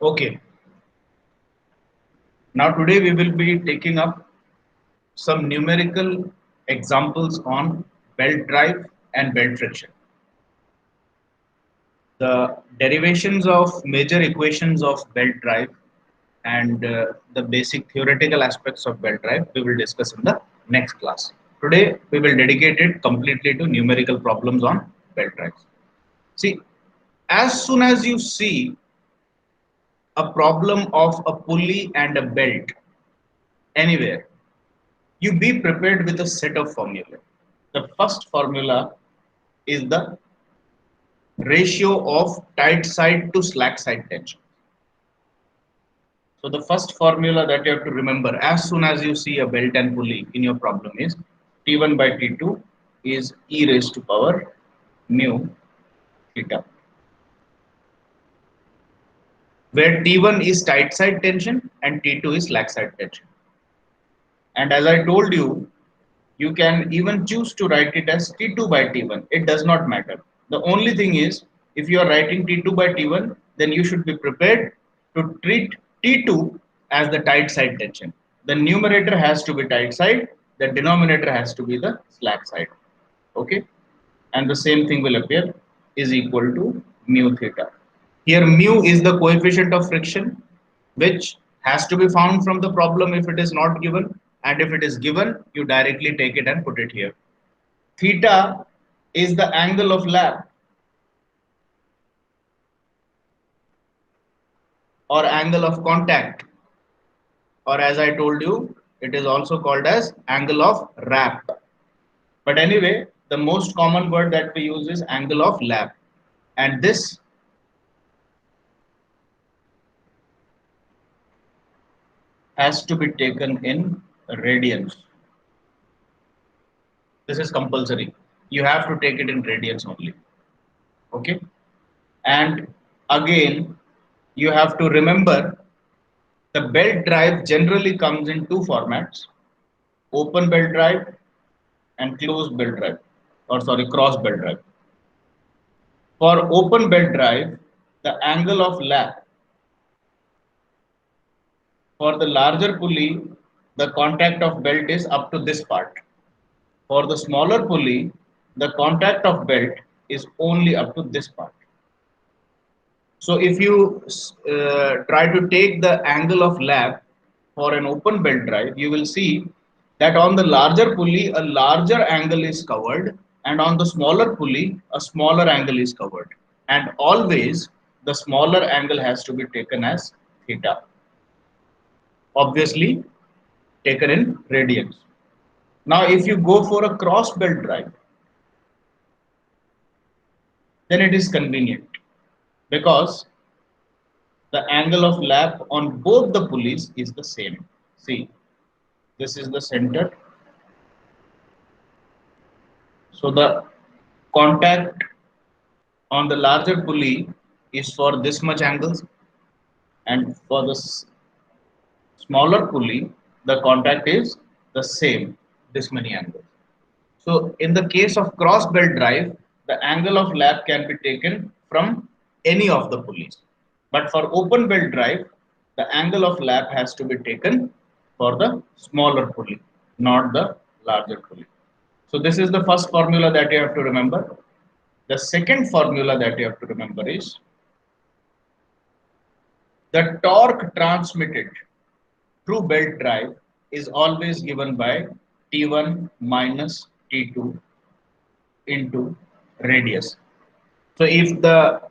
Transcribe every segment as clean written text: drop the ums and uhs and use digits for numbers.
Okay, now today we will be taking up some numerical examples on belt drive and belt friction. The derivations of major equations of belt drive and the basic theoretical aspects of belt drive we will discuss in the next class. Today we will dedicate it completely to numerical problems on belt drives. See, as soon as you see a problem of a pulley and a belt anywhere, you be prepared with a set of formula. The first formula is the ratio of tight side to slack side tension. So the first formula that you have to remember as soon as you see a belt and pulley in your problem is T1 by T2 is e raised to power mu theta, where T1 is tight side tension and T2 is slack side tension. And as I told you, you can even choose to write it as T2 by T1. It does not matter. The only thing is, if you are writing T2 by T1, then you should be prepared to treat T2 as the tight side tension. The numerator has to be tight side, the denominator has to be the slack side. Okay? And the same thing will appear is equal to mu theta. Here mu is the coefficient of friction, which has to be found from the problem if it is not given, and if it is given, you directly take it and put it here. Theta is the angle of lap or angle of contact, or as I told you, it is also called as angle of wrap. But anyway, the most common word that we use is angle of lap, and this has to be taken in radians. This is compulsory. You have to take it in radians only. Okay. And again, you have to remember the belt drive generally comes in two formats: open belt drive and closed belt drive, or sorry, cross belt drive. For open belt drive, the angle of lap for the larger pulley, the contact of belt is up to this part. For the smaller pulley, the contact of belt is only up to this part. So if you try to take the angle of lap for an open belt drive, you will see that on the larger pulley, a larger angle is covered, and on the smaller pulley, a smaller angle is covered. And always the smaller angle has to be taken as theta. Obviously, taken in radians. Now, if you go for a cross belt drive, then it is convenient because the angle of lap on both the pulleys is the same. See, this is the center. So the contact on the larger pulley is for this much angles, and for the smaller pulley, the contact is the same, this many angles. So in the case of cross belt drive, the angle of lap can be taken from any of the pulleys. But for open belt drive, the angle of lap has to be taken for the smaller pulley, not the larger pulley. So this is the first formula that you have to remember. The second formula that you have to remember is the torque transmitted through belt drive is always given by T1 minus T2 into radius. So if the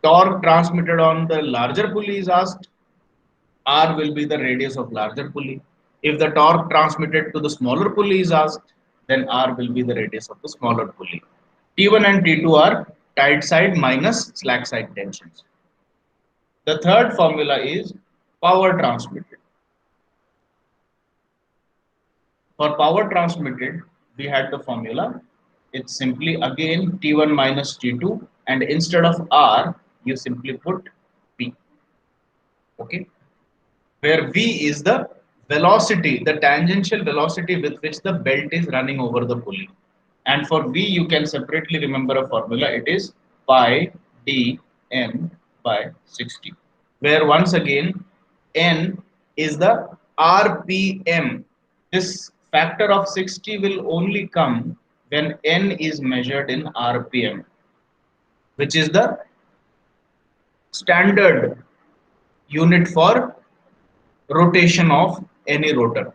torque transmitted on the larger pulley is asked, R will be the radius of larger pulley. If the torque transmitted to the smaller pulley is asked, then R will be the radius of the smaller pulley. T1 and T2 are tight side minus slack side tensions. The third formula is power transmitted. For power transmitted, we had the formula. It's simply again T1 minus T2, and instead of R, you simply put P. Okay. Where V is the velocity, the tangential velocity with which the belt is running over the pulley. And for V, you can separately remember a formula. It is pi d m by 60. where once again N is the RPM. This factor of 60 will only come when N is measured in RPM, which is the standard unit for rotation of any rotor.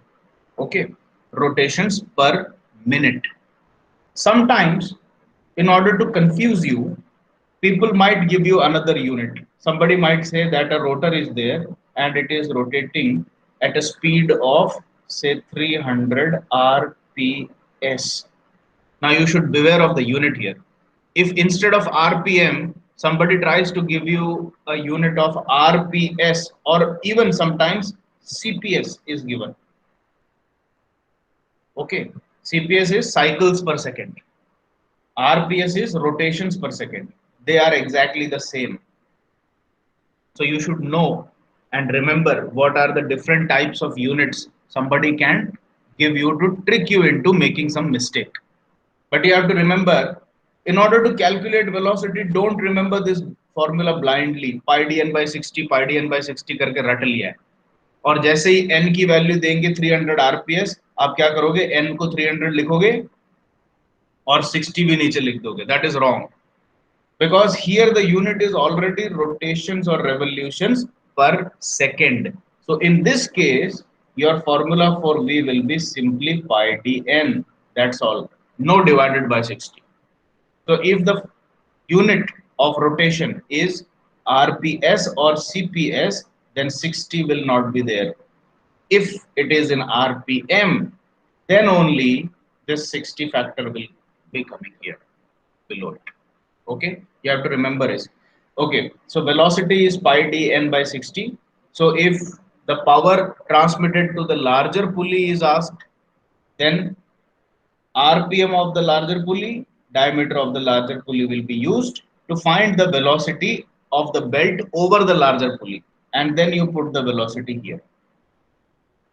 Okay, rotations per minute. Sometimes, in order to confuse you, people might give you another unit. Somebody might say that a rotor is there and it is rotating at a speed of say 300 rps. Now you should beware of the unit here. If instead of rpm somebody tries to give you a unit of rps, or even sometimes cps is given. Okay, cps is cycles per second, rps is rotations per second. They are exactly the same. So you should know and remember what are the different types of units somebody can give you to trick you into making some mistake. But you have to remember, in order to calculate velocity, don't remember this formula blindly. Pi dn by 60, pi dn by 60 करके रट लिया है. और जैसे ही n की value देंगे 300 rps, आप क्या करोगे, n को 300 लिखोगे और 60 भी नीचे लिख दोगे. That is wrong. Because here the unit is already rotations or revolutions per second. So in this case, your formula for V will be simply pi dn. That's all. No divided by 60. So if the unit of rotation is RPS or CPS, then 60 will not be there. If it is in RPM, then only this 60 factor will be coming here below it. Okay, you have to remember is, okay, so velocity is pi dn by 60. So if the power transmitted to the larger pulley is asked, then rpm of the larger pulley, diameter of the larger pulley will be used to find the velocity of the belt over the larger pulley, and then you put the velocity here.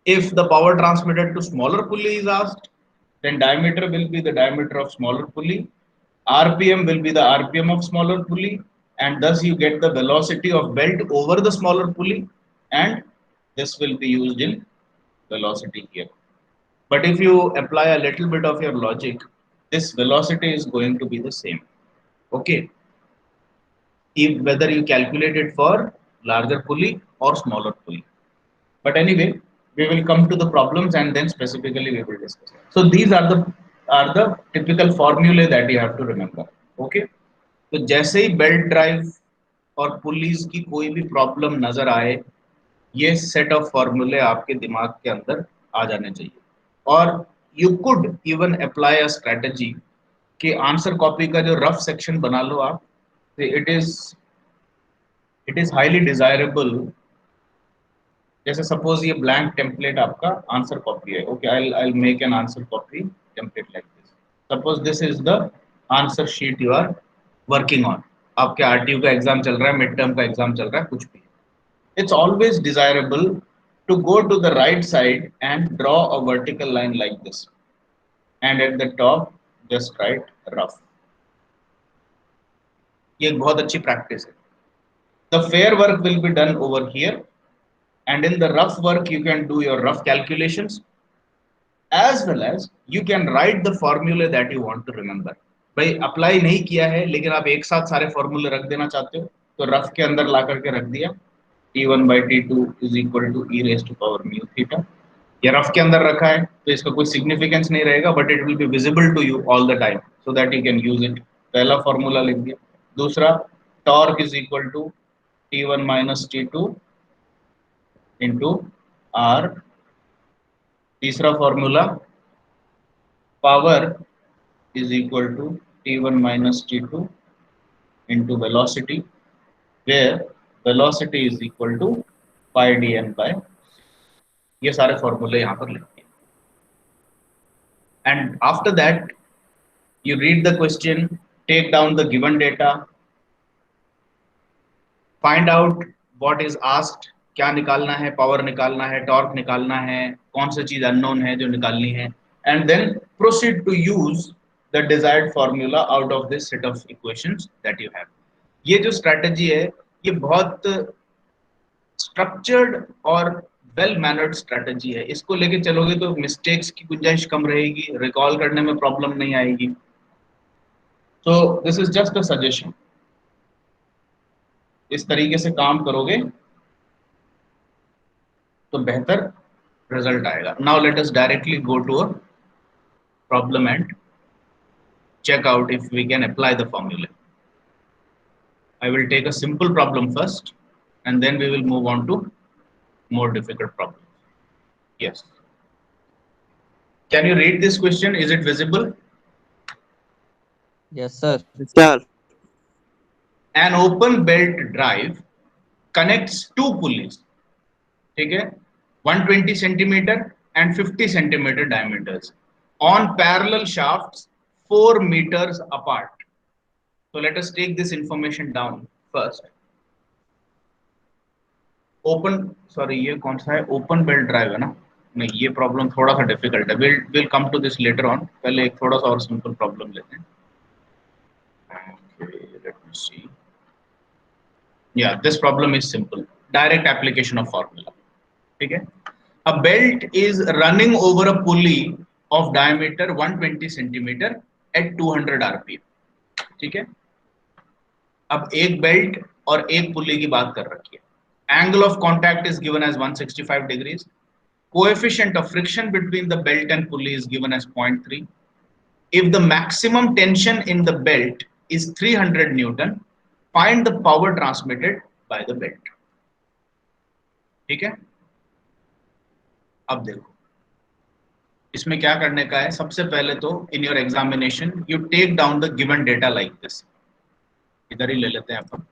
If the power transmitted to smaller pulley is asked, then diameter will be the diameter of smaller pulley, RPM will be the RPM of smaller pulley, and thus you get the velocity of belt over the smaller pulley, and this will be used in velocity here. But if you apply a little bit of your logic, this velocity is going to be the same. Okay, if whether you calculate it for larger pulley or smaller pulley. But anyway, we will come to the problems and then specifically we will discuss. So these are the typical formulae that you have to remember. Okay. तो जैसे ही belt drive और pulleys की कोई भी problem नजर आए, ये set of फॉर्मूले आपके दिमाग के अंदर आ जाने चाहिए. और you could even apply a strategy कि आंसर कॉपी का जो रफ सेक्शन बना लो आप. It is highly desirable. जैसे सपोज ये ब्लैंक टेम्पलेट आपका आंसर कॉपी है. Okay, I make an answer copy template like this. Suppose this is the answer sheet you are working on. आपके आरटीयू का exam चल रहा है, मिड टर्म का एग्जाम चल रहा है, कुछ भी. It's always desirable to go to the right side and draw a vertical line like this, and at the top just write rough. ये एक बहुत अच्छी प्रैक्टिस है. The fair work will be done over here, and in the rough work you can do your rough calculations, as well as you can write the formula that you want to remember. भाई apply नहीं किया है लेकिन आप एक साथ सारे फॉर्मूले रख देना चाहते हो, तो रफ के अंदर ला करके रख दिया. T1 by T2 is equal to e raised to power mu theta. ये रफ के अंदर रखा है तो इसका कोई सिग्निफिकेंस नहीं रहेगा, but it will be visible to you all the time so that you can use it. पहला फॉर्मूला लिख दिया. दूसरा, torque is equal to T1 minus T2 into R. तीसरा formula, power is equal to T1 minus T2 into velocity, where velocity is equal to pi dn by. ये सारे फॉर्मूले यहाँ पर लिख दिए. And after that, you read the question, take down the given data, find out what is asked. क्या निकालना है, पावर निकालना है, टॉर्क निकालना है, कौन सी चीज अननोन है जो निकालनी है, and then proceed to use the desired formula out of this set of equations that you have. ये जो strategy है, ये बहुत स्ट्रक्चर्ड और वेल मैनर्ड स्ट्रेटजी है, इसको लेके चलोगे तो मिस्टेक्स की गुंजाइश कम रहेगी, रिकॉल करने में प्रॉब्लम नहीं आएगी। तो this is just a suggestion, इस तरीके से काम करोगे तो बेहतर रिजल्ट आएगा। Now let us directly go to a problem and check out if we can apply the formula. I will take a simple problem first and then we will move on to more difficult problems. Yes. Can you read this question? Is it visible? Yes, sir. Sir, An open belt drive connects two pulleys. ठीक है, 120 centimeter and 50 centimeter diameters on parallel shafts 4 meters apart. So let us take this information down first. Open, sorry ये कौन सा है, open belt drive है ना, नहीं ये प्रॉब्लम थोड़ा सा डिफिकल्ट है, will come to this later on, पहले एक थोड़ा सा और सिंपल प्रॉब्लम लेते हैं। Late me see, yeah this problem is simple, direct application of formula. ठीक है, a belt is running over a pulley of diameter 120 centimetre at 200 RPM. ठीक है, अब एक बेल्ट और एक पुली की बात कर रखी है, angle of contact is given as 165 degrees, coefficient of friction between the belt and pulley is given as 0.3. If the maximum tension in the belt is 300 Newton, find the power transmitted by the belt. ठीक है, अब देखो इसमें क्या करने का है। सबसे पहले तो in your examination you take down the given data like this, इधर ही ले लेते हैं अपन।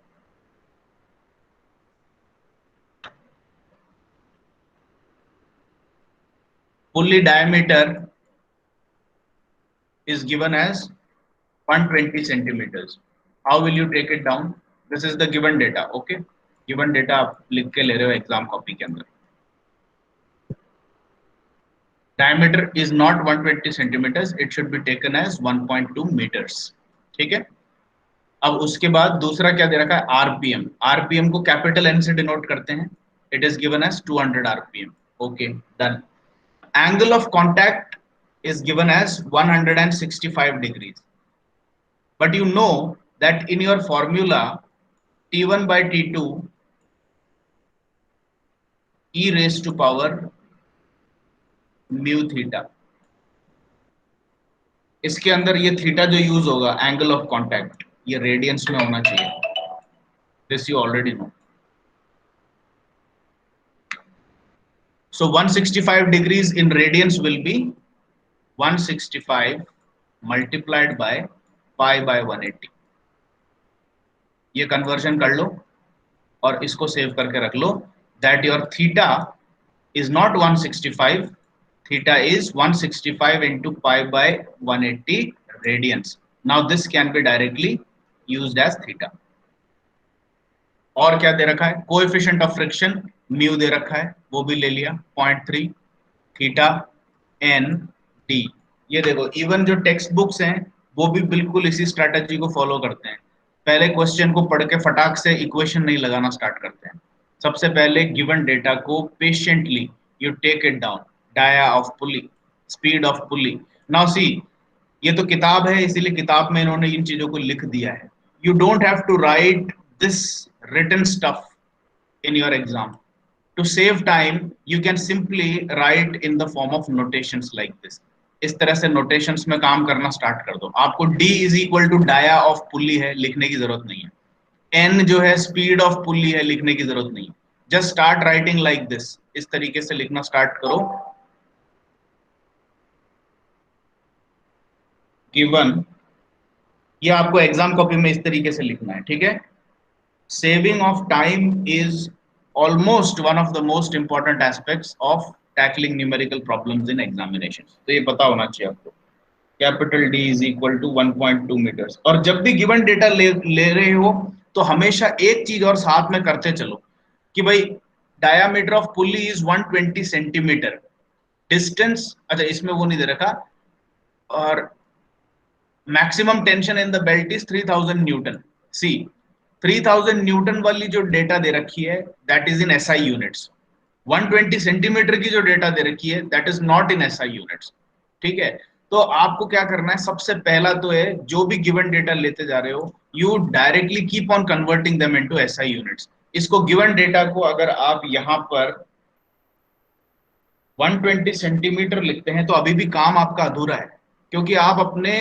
Pulley diameter is given as 120 centimeters. How will you take it down? This is the given data. Okay, given data आप लिख के ले रहे हो एग्जाम कॉपी के अंदर। Diameter is not 120 centimeters, it should be taken as 1.2 meters. ठीक है, अब उसके बाद दूसरा क्या दे रखा है, आरपीएम। आरपीएम को कैपिटल एन से डिनोट करते हैं, it is given as 200 RPM. Okay, done. Angle of contact is given as 165 degrees, but you know that in your formula T1 by T2 e raised to power mu theta, इसके अंदर ये theta जो use होगा angle of contact ये radiance में होना चाहिए, this you already know. So 165 degrees in radians will be 165 multiplied by pi by 180। ये कन्वर्जन कर लो और इसको सेव करके रख लो, that your theta is not 165, theta is 165 into pi by 180 radians. Now this can be directly used as theta. और क्या दे रखा है, कोएफिशिएंट ऑफ फ्रिक्शन म्यू दे रखा है, वो भी ले लिया 0.3, थीटा एन डी। ये देखो इवन जो टेक्स्ट बुक्स हैं वो भी बिल्कुल इसी स्ट्रेटजी को फॉलो करते हैं, पहले क्वेश्चन को पढ़ के फटाक से इक्वेशन नहीं लगाना स्टार्ट करते हैं। सबसे पहले गिवन डेटा को patiently you take it down, dia of pulley, speed of pulley. Now see, ये तो किताब है इसीलिए किताब में इन्होंने इन चीजों को लिख दिया है, you don't have to write this written stuff in your exam. To save time you can simply write in the form of notations like this. इस तरह से notations में काम करना स्टार्ट कर दो। आपको D is equal to dia of pulley है लिखने की जरूरत नहीं है, N जो है speed of pulley है लिखने की जरूरत नहीं है, just start writing like this, इस तरीके से लिखना स्टार्ट करो। गिवन, ये आपको एग्जाम कॉपी में इस तरीके से लिखना है। ठीक है, saving of time is almost one of the most important aspects of tackling numerical problems in examination. तो ये पता होना चाहिए आपको, capital D is equal to 1.2 metres. और जब भी गिवन डेटा ले रहे हो तो हमेशा एक चीज और साथ में करते चलो कि भाई diameter of pulley is 120 centimetre, distance, अच्छा इसमें वो नहीं दे रखा, और maximum tension in the belt is 3000 Newton. See, 3000 Newton वाली जो डेटा दे रखी है that is in SI units. 120 centimetre की जो डेटा दे रखी है that is not in SI units. ठीक है, तो आपको क्या करना है, सबसे पहला तो है जो भी गिवन डेटा लेते जा रहे हो you directly keep on converting them into SI units. इसको गिवन डेटा को अगर आप यहाँ पर 120 सेंटीमीटर लिखते हैं तो अभी भी काम आपका अधूरा है, क्योंकि आप अपने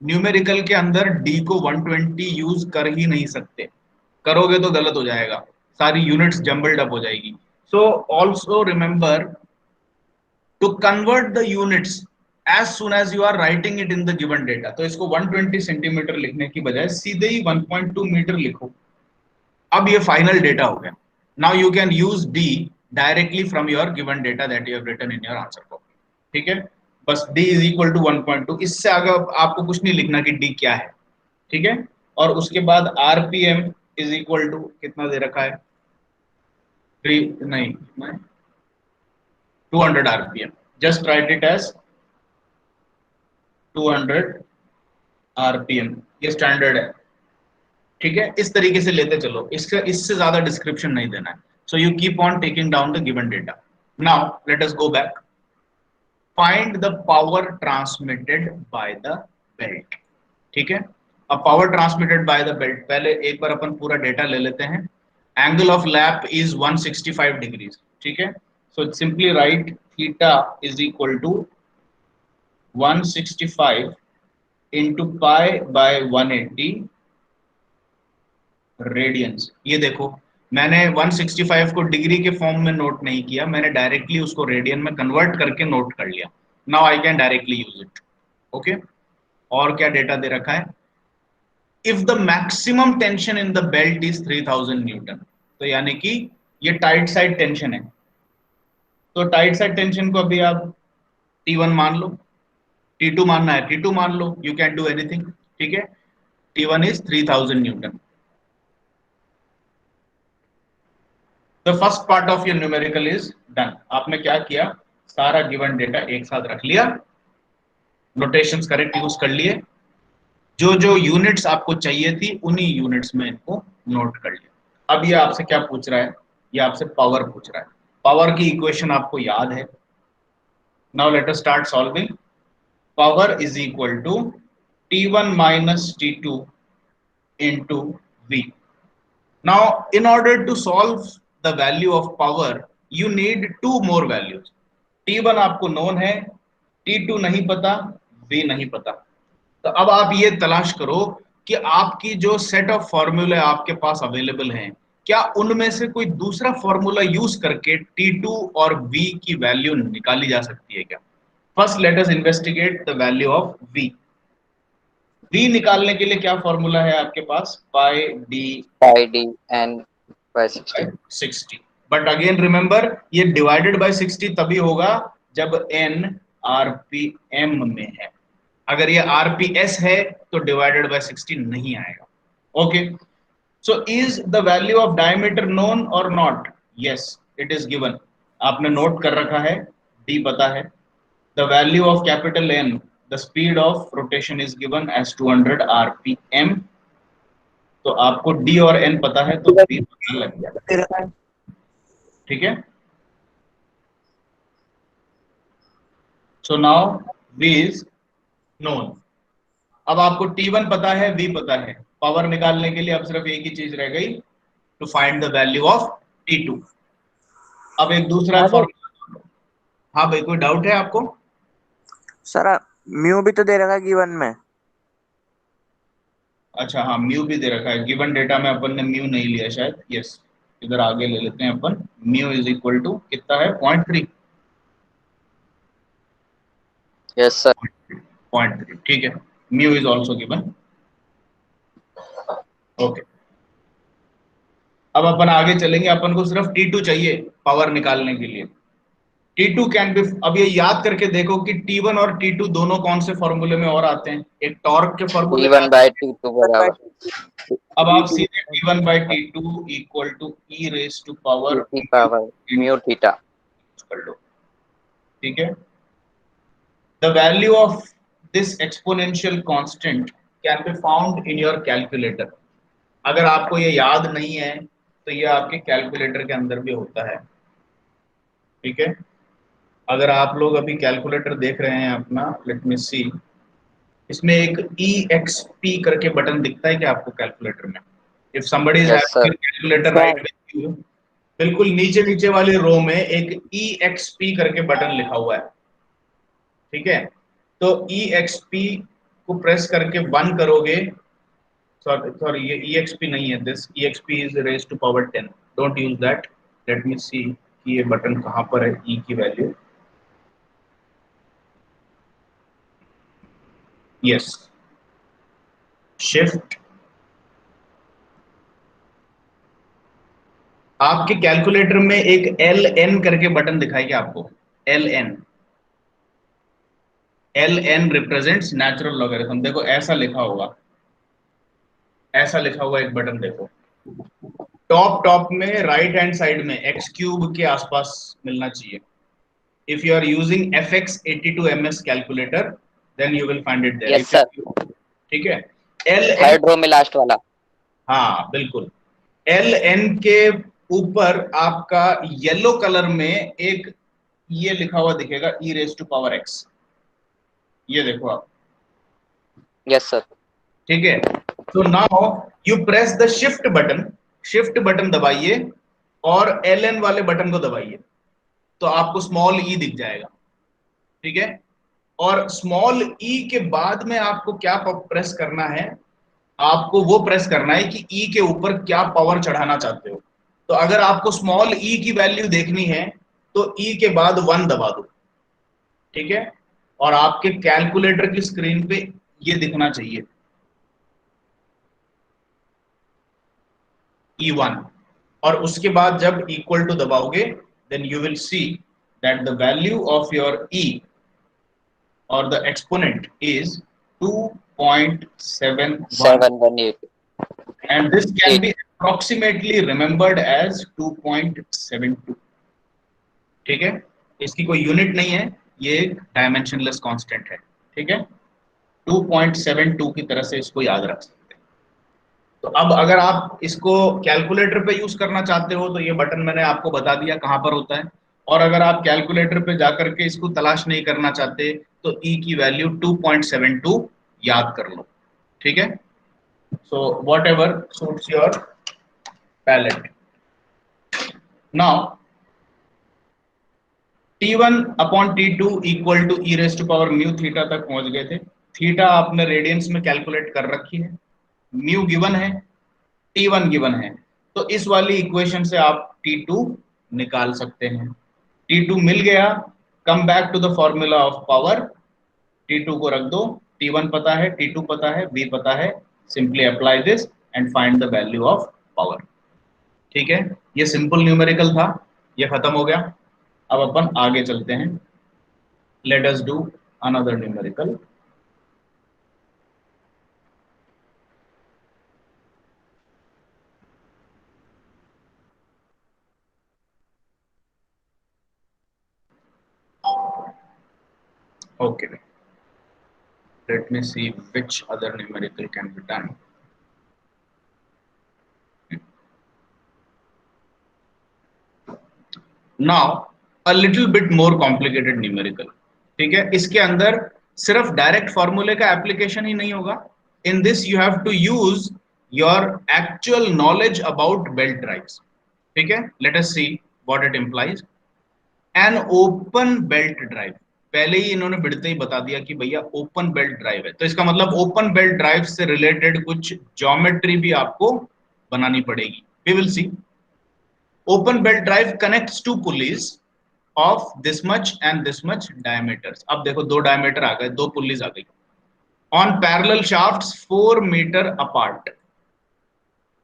न्यूमेरिकल के अंदर डी को 120 यूज कर ही नहीं सकते। करोगे तो गलत हो जाएगा, सारी यूनिट्स जम्बल्ड अप हो जाएगी। So also remember to convert the units as soon as you are writing it in the given data. तो इसको 120 सेंटीमीटर लिखने की बजाय सीधे ही 1.2 मीटर लिखो। अब ये फाइनल डेटा हो गया। Now you can use D directly from your given data that you have written in your answer copy. ठीक है, बस d इज इक्वल टू 1.2, इससे आगे आपको कुछ नहीं लिखना कि d क्या है। ठीक है, और उसके बाद आरपीएम इज इक्वल टू कितना दे रखा है, 3 नहीं 200 RPM. Just write it as 200 RPM, ये स्टैंडर्ड है। ठीक है, इस तरीके से लेते चलो, इससे ज्यादा डिस्क्रिप्शन नहीं देना है। So you keep on taking down the given data. Now let us go back, find the power transmitted by the belt. ठीक है, अब power transmitted by the belt, पहले एक बार अपन पूरा डेटा ले लेते हैं। Angle of lap is 165 degrees. ठीक है, so simply write theta is equal to 165 into pi by 180 radians. ये देखो, मैंने 165 को डिग्री के फॉर्म में नोट नहीं किया, मैंने डायरेक्टली उसको रेडियन में कन्वर्ट करके नोट कर लिया। Now I can directly use it. Okay, और क्या डेटा दे रखा है, if the maximum tension in the belt is 3000 Newton, तो यानी कि ये टाइट साइड टेंशन है। तो टाइट साइड टेंशन को अभी आप T1 मान लो, T2 मानना है T2 मान लो, यू कैन डू एनीथिंग। ठीक है, T1 is 3000 Newton. The first part of your numerical is done. आपने क्या किया, सारा गिवन डेटा एक साथ रख लिया, नोटेशंस करेक्ट यूज कर लिए, जो जो यूनिट्स आपको चाहिए थी उन्हीं यूनिट्स में इनको नोट कर लिया। अब ये आपसे क्या पूछ रहा है, ये आपसे पावर पूछ रहा है। पावर की इक्वेशन आपको याद है। Now let us start solving. Power is equal to T1 minus T2 into V. Now, in order to solve the value of power, you need two more values. T1 आपको known है, T2 नहीं पता, V नहीं पता। तो अब आप ये तलाश करो कि आपकी जो सेट ऑफ फॉर्मूले आपके पास अवेलेबल हैं, क्या उनमें से कोई दूसरा फॉर्मूला यूज करके T2 और V की वैल्यू निकाली जा सकती है क्या। First let us investigate the value of V। V निकालने के लिए क्या फॉर्मूला है आपके पास, pi D N by 60। 60। But again remember, ये डिवाइडेड बाय 60 तभी होगा जब n आरपीएम में है। अगर ये आरपीएस है तो डिवाइडेड बाय 60 नहीं आएगा। Okay, so is the value of diameter known और not, yes it is given, आपने नोट कर रखा है, डी पता है। The value of capital N, the speed of rotation is given as 200 RPM. तो आपको डी और एन पता है तो बी पता लग गया। ठीक है, so now V is known. अब आपको T1 पता है, V पता है, पावर निकालने के लिए अब सिर्फ एक ही चीज रह गई, to find the value of T2। अब एक दूसरा फॉर्मूला। हाँ भाई, कोई डाउट है आपको। सर म्यू भी तो दे रखा है गिवन में। अच्छा हाँ, म्यू भी दे रखा है गिवन डेटा में, अपन ने म्यू नहीं लिया शायद। यस, इधर आगे ले लेते हैं अपन। म्यू इज इक्वल टू कितना है, 0.3। Yes sir. 0.3, ठीक है, mu is also given. Okay, अब अपन आगे चलेंगे, अपन को सिर्फ T2 चाहिए पावर निकालने के लिए। T2 कैन बी, अब ये याद करके देखो कि T1 और T2 दोनों कौन से फॉर्मूले में और आते हैं, एक टॉर्क के फॉर्मूले में T1 बाय T2 बराबर अब आप सीधे T1 by T2 equal to e raise to power T power mu theta कर लो। ठीक है, the value of this exponential constant can be found in your calculator. अगर आपको ये याद नहीं है तो ये आपके कैलकुलेटर के अंदर भी होता है, ठीक है। अगर आप लोग अभी कैलकुलेटर देख रहे हैं अपना, लेट मी सी, इसमें एक EXP करके बटन दिखता है क्या आपको कैलकुलेटर में? If somebody is yes having sir. your calculator sir right with you, बिल्कुल नीचे नीचे वाली रो में एक EXP करके बटन लिखा हुआ है, ठीक है। तो EXP को प्रेस करके 1 करोगे, सॉरी सॉरी ये EXP नहीं है, this EXP is raise to power 10, don't use that. Let me see कि ये बटन कहाँ पर है, E की वैल्यू, यस, शिफ्ट। आपके कैलकुलेटर में एक LN करके बटन दिखाई क्या आपको? LN, LN represents natural logarithm. देखो ऐसा लिखा होगा, ऐसा लिखा हुआ एक बटन देखो, टॉप टॉप में राइट हैंड साइड में एक्स क्यूब के आसपास मिलना चाहिए। If you are using FX82MS calculator then you will find it there, yes if sir, you, ठीक है। LN, थर्ड रो में लास्ट वाला। हाँ बिल्कुल, LN के ऊपर आपका येलो कलर में एक ये लिखा हुआ दिखेगा, E raise to power X, ये देखो आप, यस सर। ठीक है। तो now you press the shift button, shift button दबाइए और LN वाले बटन को दबाइए, तो आपको स्मॉल ई दिख जाएगा, ठीक है। और स्मॉल ई के बाद में आपको क्या प्रेस करना है? आपको वो प्रेस करना है कि ई के ऊपर क्या पावर चढ़ाना चाहते हो। तो अगर आपको स्मॉल ई की वैल्यू देखनी है तो ई के बाद 1 दबा दो, ठीक है। और आपके कैलकुलेटर की स्क्रीन पे ये दिखना चाहिए, E1। और उसके बाद जब इक्वल टू दबाओगे then you will see that the value of your E or the exponent is 2.71, 718 and this can 8। be approximately remembered as 2.72, ठीक है। इसकी कोई यूनिट नहीं है, ये एक डायमेंशनलेस कांस्टेंट है, ठीक है। 2.72 की तरह से इसको याद रख सकते हैं। तो अब अगर आप इसको कैलकुलेटर पे यूज करना चाहते हो तो ये बटन मैंने आपको बता दिया कहां पर होता है। और अगर आप कैलकुलेटर पे जाकर के इसको तलाश नहीं करना चाहते तो E की वैल्यू 2.72 याद कर लो, ठीक है। So whatever suits your palate. Now T1/T2 equal to E raise to power mu theta तक पहुंच गए थे। थीटा आपने रेडियंस में कैलकुलेट कर रखी है, म्यू गिवन है, T1 गिवन है, तो इस वाली इक्वेशन से आप T2 निकाल सकते हैं। T2 मिल गया, come back to the formula of power, T2 को रख दो, T1 पता है, T2 पता है, V पता है, simply apply this and find the value of power, ठीक है। ये सिंपल न्यूमेरिकल था, ये खत्म हो गया। अब अपन आगे चलते हैं, let us do another numerical. Okay, let me see which other numerical can be done. Now a little bit more complicated numerical, ठीक है। इसके अंदर सिर्फ डायरेक्ट फॉर्मूले का एप्लीकेशन ही नहीं होगा, in this you have to use your actual knowledge about belt drives, ठीक है। Let us see what it implies. An open belt drive, पहले ही इन्होंने बिड़ते ही बता दिया कि भैया ओपन बेल्ट ड्राइव है, तो इसका मतलब ओपन बेल्ट ड्राइव से रिलेटेड कुछ ज्योमेट्री भी आपको बनानी पड़ेगी। We will see. Open belt drive connects two pulleys of this much and this much diameters. अब देखो दो डायमीटर आ गए, दो पुलीज आ गई on parallel shafts 4 metre apart.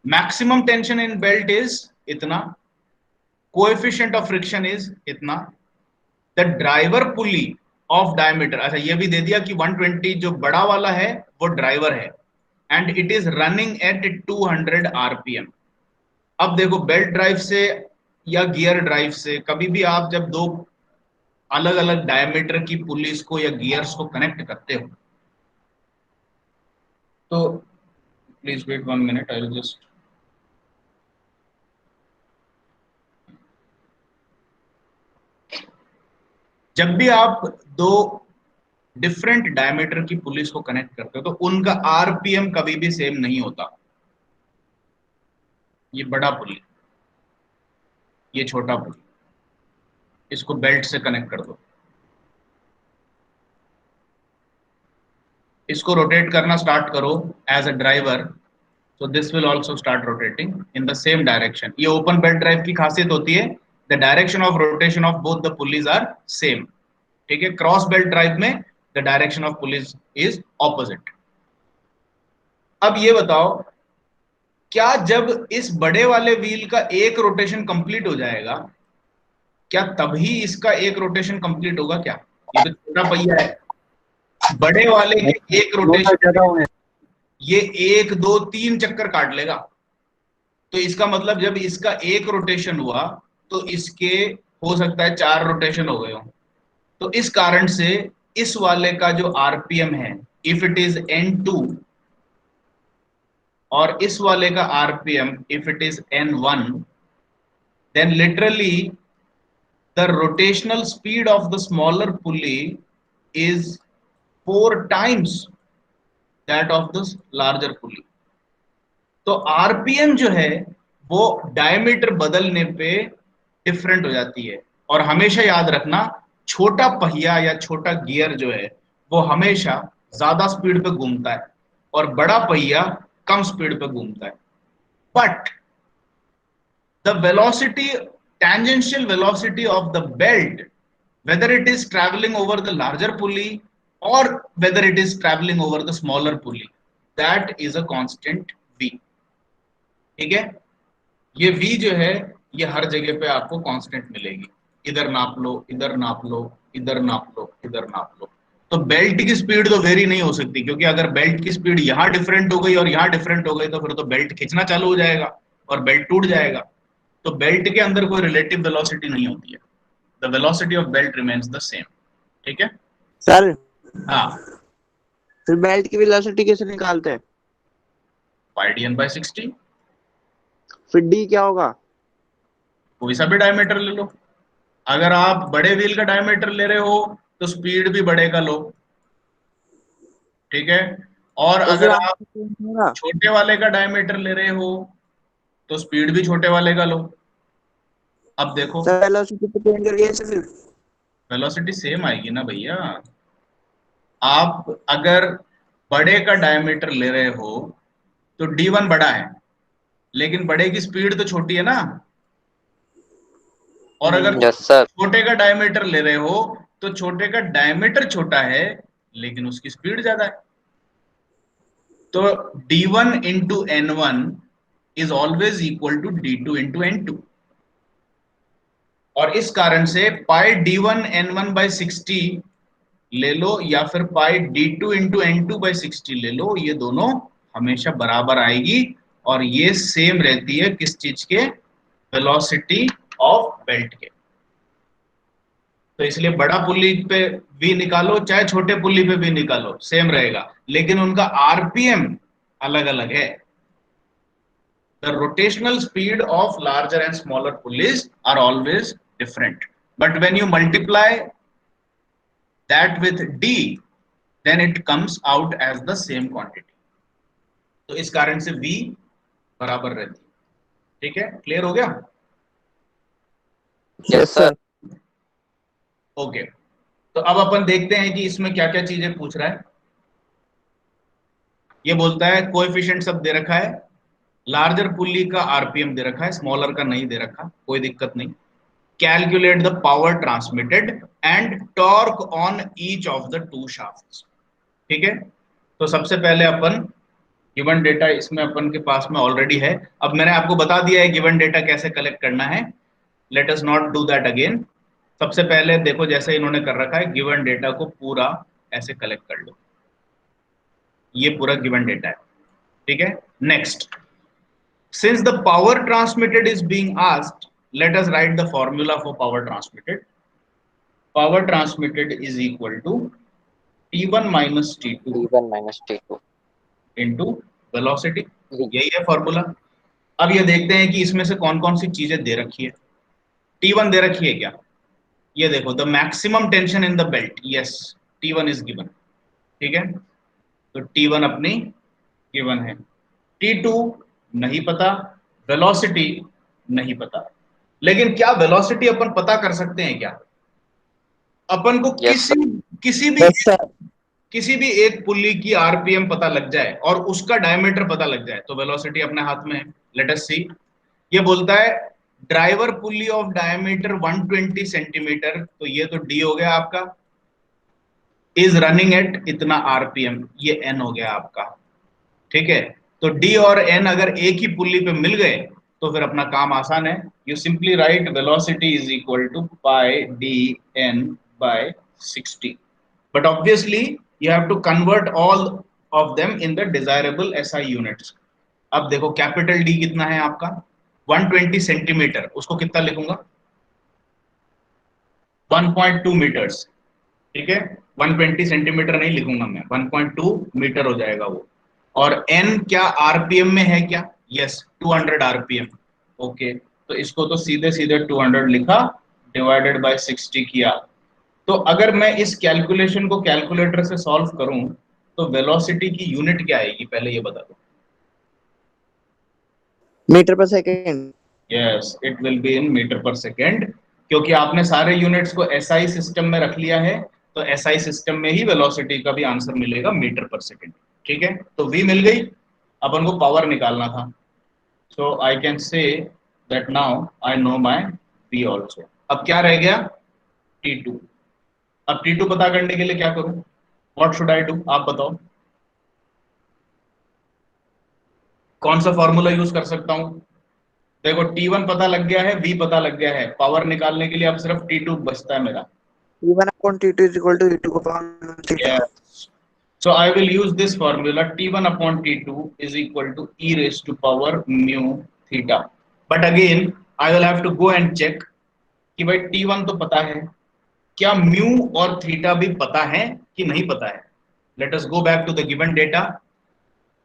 Maximum tension in belt is इतना, कोएफिशिएंट ऑफ फ्रिक्शन इज इतना, the driver pulley of diameter, अच्छा ये भी दे दिया कि 120 जो बड़ा वाला है वो ड्राइवर है, and it is running at 200 RPM। अब देखो बेल्ट ड्राइव से या गियर ड्राइव से कभी भी आप जब दो अलग अलग डायमीटर की पुलिस को या गियर्स को कनेक्ट करते हो तो Please wait 1 minute. I will just. जब भी आप दो डिफरेंट डायमीटर की पुलिस को कनेक्ट करते हो तो उनका आरपीएम कभी भी सेम नहीं होता। ये बड़ा पुली, ये छोटा पुली, इसको बेल्ट से कनेक्ट कर दो, इसको रोटेट करना स्टार्ट करो as a driver, so this will also start rotating in the same direction. ये ओपन बेल्ट ड्राइव की खासियत होती है, the direction of rotation of both the pulleys are same. ठीक है, क्रॉस बेल्ट ड्राइव में the direction of pulleys is opposite. अब ये बताओ, क्या जब इस बड़े वाले व्हील का एक रोटेशन कंप्लीट हो जाएगा, क्या तभी इसका एक रोटेशन कंप्लीट होगा क्या? ये तो छोटा पहिया है, बड़े वाले के एक रोटेशन ये 1 2 3 चक्कर काट लेगा। तो इसका मतलब जब इसका एक रोटेशन हुआ तो इसके हो सकता है 4 रोटेशन हो गए हो। तो इस कारण से इस वाले का जो आरपीएम है, इफ इट इज n2, और इस वाले का RPM if it is n1, then literally the rotational speed of the smaller pulley is 4 times that of the larger pulley. तो आरपीएम जो है वो डायमीटर बदलने पे डिफरेंट हो जाती है। और हमेशा याद रखना, छोटा पहिया या छोटा गियर जो है वो हमेशा ज्यादा स्पीड पे घूमता है और बड़ा पहिया कम स्पीड पे घूमता है। But the velocity, tangential velocity of the belt, whether it is traveling over the larger pulley or whether it is traveling over the smaller pulley, that is a constant v. ठीक है, ये v जो है ये हर जगह पे आपको constant मिलेगी। इधर नाप लो, इधर नाप लो, इधर नाप लो, इधर नाप लो। तो बेल्ट की स्पीड तो वेरी नहीं हो सकती, क्योंकि अगर बेल्ट की स्पीड यहाँ डिफरेंट हो गई और यहाँ डिफरेंट हो गई तो फिर तो बेल्ट खींचना चालू हो जाएगा और बेल्ट टूट जाएगा। तो बेल्ट के अंदर कोई रिलेटिव वेलोसिटी नहीं होती है, the velocity of belt remains the same. ठीक है सर, हाँ, फिर बेल्ट की वेलोसिटी कैसे निकालते हैं? πdn/60। फिर डी क्या होगा? कोई सा भी डायमीटर ले लो। अगर आप बड़े व्हील का डायमीटर ले रहे हो तो स्पीड भी बड़े का लो, ठीक है। और तो अगर फिर आप होगा छोटे वाले का डायमीटर ले रहे हो तो स्पीड भी छोटे वाले का लो। अब देखो सर, वेलोसिटी तो चेंज हो रही है फिर। वेलोसिटी सेम आएगी ना भैया। आप अगर बड़े का डायमीटर ले रहे हो तो d1 बड़ा है, लेकिन बड़े की स्पीड तो छोटी है ना। और अगर यस सर। छोटे का डायमीटर ले रहे हो तो छोटे का डायमीटर छोटा है लेकिन उसकी स्पीड ज्यादा है। तो d1 into n1 is always equal to d2 into n2। और इस कारण से पाई d1 n1/60 ले लो या फिर पाई d2 इंटू n2/60 ले लो, ये दोनों हमेशा बराबर आएगी। और ये सेम रहती है किस चीज के? वेलोसिटी ऑफ बेल्ट के। तो इसलिए बड़ा पुल्ली पे v निकालो चाहे छोटे पुल्ली पे v निकालो सेम रहेगा, लेकिन उनका आरपीएम अलग अलग है। The rotational speed of larger and smaller pulleys are always different. But when you multiply that with d, then it comes out as the same quantity. तो इस कारण से v बराबर रहती है। ठीक है, क्लियर हो गया? Yes sir. ओके, तो अब अपन देखते हैं कि इसमें क्या क्या चीजें पूछ रहा है। ये बोलता है कोएफिशिएंट सब दे रखा है, लार्जर पुल्ली का आरपीएम दे रखा है, स्मॉलर का नहीं दे रखा, कोई दिक्कत नहीं। Calculate the power transmitted and torque on each of the two shafts. ठीक है, तो सबसे पहले अपन गिवन डेटा इसमें अपन के पास में ऑलरेडी है। अब मैंने आपको बता दिया है गिवन डेटा कैसे कलेक्ट करना है, let us not do that again. सबसे पहले देखो जैसे इन्होंने कर रखा है, गिवन डेटा को पूरा ऐसे कलेक्ट कर लो, ये पूरा गिवन डेटा है। ठीक है, next, since the power transmitted is being asked, let us write the formula for power transmitted. Power transmitted is equal to T1 minus T2 D1 minus T2 into velocity. V. यही है formula. अब ये देखते हैं कि इसमें से कौन कौन सी चीजें दे रखी है। T1 दे रखी है क्या? ये देखो, the maximum tension in the belt, yes, T1 is given. ठीक है, तो T1 अपनी गिवन है। T2 नहीं पता, वेलोसिटी नहीं पता। लेकिन क्या वेलोसिटी अपन पता कर सकते हैं क्या? अपन को Yes, sir. किसी भी Yes, sir. किसी भी एक पुल्ली की आरपीएम पता लग जाए और उसका डायमीटर पता लग जाए तो वेलोसिटी अपने हाथ में है। लेट अस सी। ये बोलता है driver pulley of diameter 120 centimetre, तो ये तो डी हो गया आपका, इज रनिंग एट इतना आरपीएम, ये एन हो गया आपका। ठीक है, तो डी और एन अगर एक ही पुल्ली पे मिल गए तो फिर अपना काम आसान है। You simply write velocity is equal to pi D N by 60, but obviously you have to convert all of them in the desirable SI units। अब देखो कैपिटल डी कितना है आपका, 120 सेंटीमीटर, उसको कितना लिखूंगा, 1.2 मीटर्स। ठीक है, 120 सेंटीमीटर नहीं लिखूंगा मैं, 1.2 मीटर हो जाएगा वो। और एन क्या आरपीएम में है क्या? Yes, 200 RPM. ओके, तो इसको तो सीधे सीधे 200 लिखा, डिवाइडेड बाय 60 किया। तो अगर मैं इस कैलकुलेशन को कैलकुलेटर से सॉल्व करूं तो वेलोसिटी की यूनिट क्या आएगी, पहले ये बता दो। Metre per second. Yes, it will be in metre per second, क्योंकि आपने सारे यूनिट्स को एसआई सिस्टम में रख लिया है, तो एसआई सिस्टम में ही वेलोसिटी का भी आंसर मिलेगा मीटर पर सेकेंड। ठीक है, तो v मिल गई, अपन को पावर निकालना था। So I can say that now I know my v also. अब क्या रह गया, T2। अब T2 पता करने के लिए क्या करूं, व्हाट शुड आई डू, आप बताओ। कौन सा फॉर्मूला यूज कर सकता हूं? देखो T1 पता लग गया है, V पता लग गया है, पावर निकालने के लिए अब सिर्फ T2 बचता है मेरा। T1 upon T2 is equal to E2 upon theta. Yes. So I will use this formula, T1 upon T2 is equal to e raised to power mu theta. But again, I will have to go and check कि भाई T1 तो पता है, क्या mu और theta भी पता है कि नहीं पता है। Let us go back to the given data.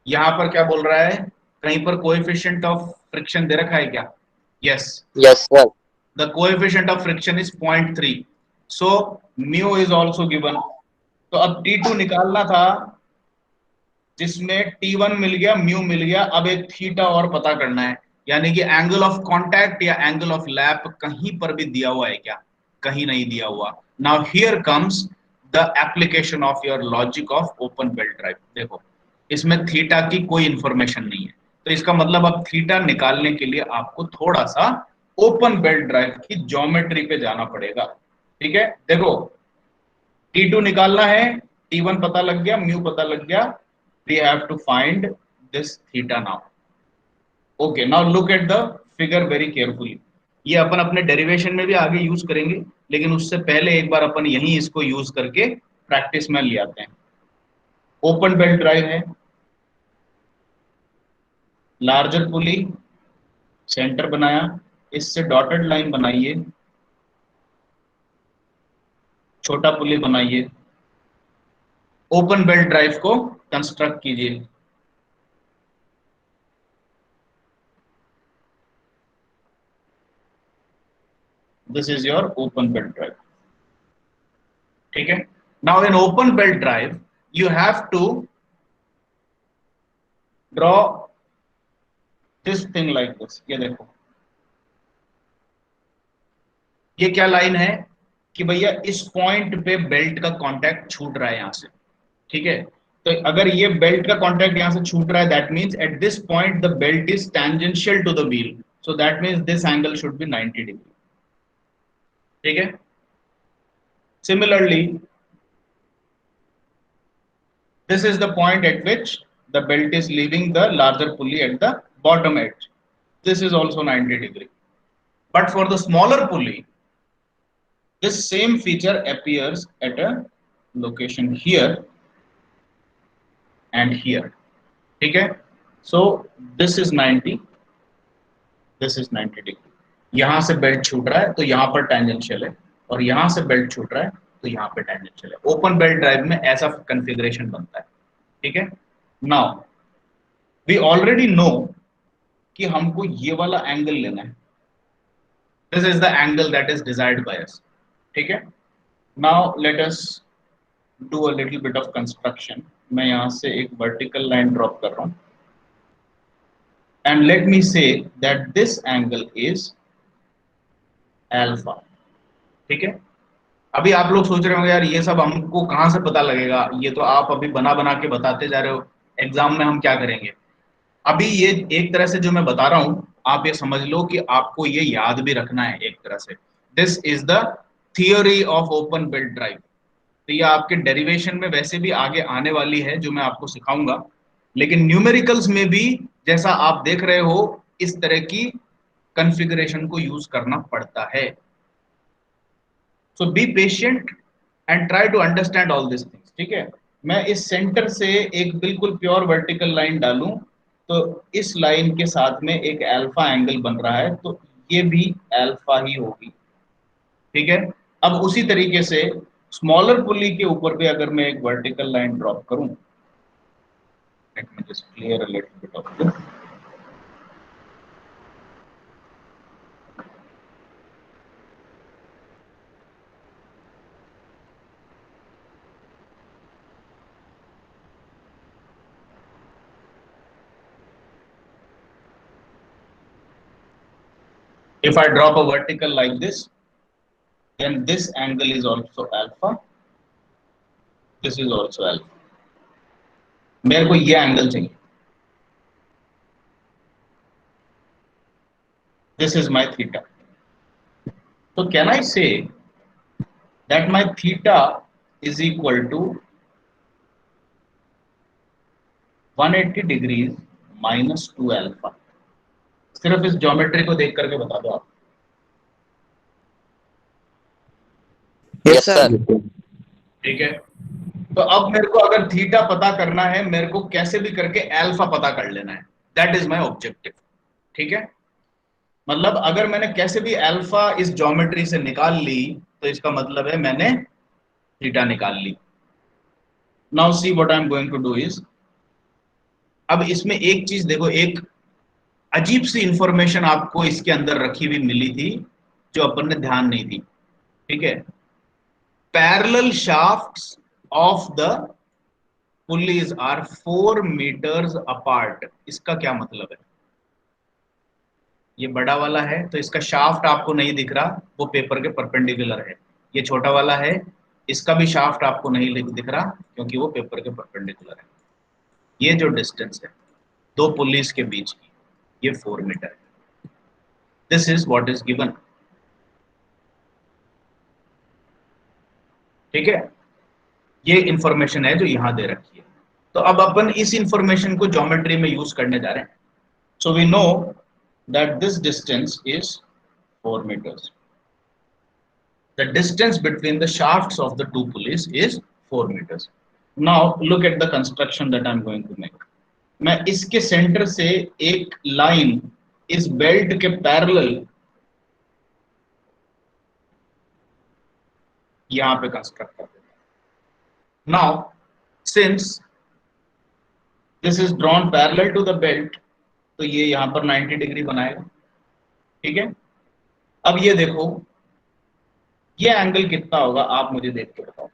यहां पर क्या बोल रहा है, कहीं पर कोएफिशिएंट ऑफ फ्रिक्शन दे रखा है क्या? Yes, Yes, sir. the coefficient of friction is 0.3, so mu is also given। तो अब T2 निकालना था, जिसमें T1 मिल गया, म्यू मिल गया, अब एक थीटा और पता करना है। यानी कि एंगल ऑफ कांटेक्ट या एंगल ऑफ लैप कहीं पर भी दिया हुआ है क्या? कहीं नहीं दिया हुआ। Now here comes the application of your logic of open belt drive. देखो, इसमें थीटा की कोई इंफॉर्मेशन नहीं है, तो इसका मतलब अब थीटा निकालने के लिए आपको थोड़ा सा ओपन बेल्ट ड्राइव की ज्योमेट्री पे जाना पड़ेगा। ठीक है, देखो T2 निकालना है, T1 पता लग गया, म्यू पता लग गया, we have to find this theta now। okay, now look at the figure very carefully। ये अपन अपने डेरिवेशन में भी आगे यूज करेंगे, लेकिन उससे पहले एक बार अपन यहीं इसको यूज करके प्रैक्टिस में ले आते हैं। ओपन बेल्ट ड्राइव है, लार्जर पुली, सेंटर बनाया, इससे डॉटेड लाइन बनाइए, छोटा पुली बनाइए, ओपन बेल्ट ड्राइव को कंस्ट्रक्ट कीजिए। This is your open belt drive। ठीक है, now in open belt drive you have to draw this thing like this। ये देखो, ये क्या लाइन है कि भैया इस पॉइंट पे बेल्ट का कांटेक्ट छूट रहा है यहां से। ठीक है, तो अगर ये बेल्ट का कांटेक्ट यहां से छूट रहा है, that means at this point the belt is tangential to the wheel, so that means this angle should be 90 degree. ठीक है, similarly this is the point at which the belt is leaving the larger pulley at the bottom edge, this is also 90 degree। but for the smaller pulley this same feature appears at a location here and here। ठीक है, so this is 90, this is 90 degree। यहां से belt छूट रहा है तो यहां पर टेंजेंशियल है, और यहां से बेल्ट छूट रहा है तो यहां पे टेंजेंशियल है। ओपन बेल्ट ड्राइव में ऐसा कॉन्फ़िगरेशन बनता है। ठीक है, नाउ वी ऑलरेडी नो कि हमको ये वाला एंगल लेना है. This is the angle that is desired by us. ठीक है. Now let us do a little bit of construction. मैं यहां से एक वर्टिकल लाइन ड्रॉप कर रहा हूं and let me say that this angle is alpha. ठीक है. अभी आप लोग सोच रहे होंगे यार ये सब हमको कहां से पता लगेगा, ये तो आप अभी बना बना के बताते जा रहे हो, एग्जाम में हम क्या करेंगे. अभी ये एक तरह से जो मैं बता रहा हूं आप ये समझ लो कि आपको ये याद भी रखना है एक तरह से. This is the theory of open belt drive. तो ये आपके डेरिवेशन में वैसे भी आगे आने वाली है जो मैं आपको सिखाऊंगा, लेकिन न्यूमेरिकल्स में भी जैसा आप देख रहे हो इस तरह की कॉन्फ़िगरेशन को यूज करना पड़ता है. So be patient and try to understand all this things. ठीक है. मैं इस सेंटर से एक बिल्कुल प्योर वर्टिकल लाइन डालूं तो इस लाइन के साथ में एक अल्फा एंगल बन रहा है, तो ये भी अल्फा ही होगी. ठीक है. अब उसी तरीके से स्मॉलर पुली के ऊपर भी अगर मैं एक वर्टिकल लाइन ड्रॉप करूं, let me just clear a little bit of this. If I drop a vertical like this, then this angle is also alpha. This is also alpha. मेरे को ये एंगल चाहिए. This is my theta. So can I say that my theta is equal to 180 degrees minus 2 alpha? सिर्फ इस geometry को देख करके बता दो आप. Yes, Yes, sir. sir. ठीक है. तो अब मेरे को अगर थीटा पता करना है, मेरे को कैसे भी करके अल्फा पता कर लेना है. That is my objective. ठीक है. मतलब अगर मैंने कैसे भी अल्फा इस ज्योमेट्री से निकाल ली तो इसका मतलब है मैंने थीटा निकाल ली. Now see what I am going to do is, अब इसमें एक चीज देखो, एक अजीब सी इंफॉर्मेशन आपको इसके अंदर रखी हुई मिली थी जो अपन ने ध्यान नहीं दी. ठीक है. Parallel shafts of the pulleys are 4 meters apart. इसका क्या मतलब है? ये बड़ा वाला है तो इसका शाफ्ट आपको नहीं दिख रहा, वो पेपर के परपेंडिकुलर है. ये छोटा वाला है, इसका भी शाफ्ट आपको नहीं दिख रहा क्योंकि वो पेपर के परपेंडिकुलर है. ये जो डिस्टेंस है दो पुलिस के बीच की, ये 4 मीटर है. This is what is given. ठीक है. ये इंफॉर्मेशन है जो यहां दे रखी है. तो अब अपन इस इंफॉर्मेशन को ज्योमेट्री में यूज करने जा रहे हैं. So we know that this distance is 4 meters. The distance between the shafts of the two pulleys is 4 meters. Now look at the construction that I am going to make. मैं इसके centre से एक line इस belt के parallel यहां पे construct कर देता हूं. Now since this is drawn parallel to the belt, तो ये यहां पर 90 डिग्री बनाएगा. ठीक है. अब ये देखो ये एंगल कितना होगा आप मुझे देख के बताओ.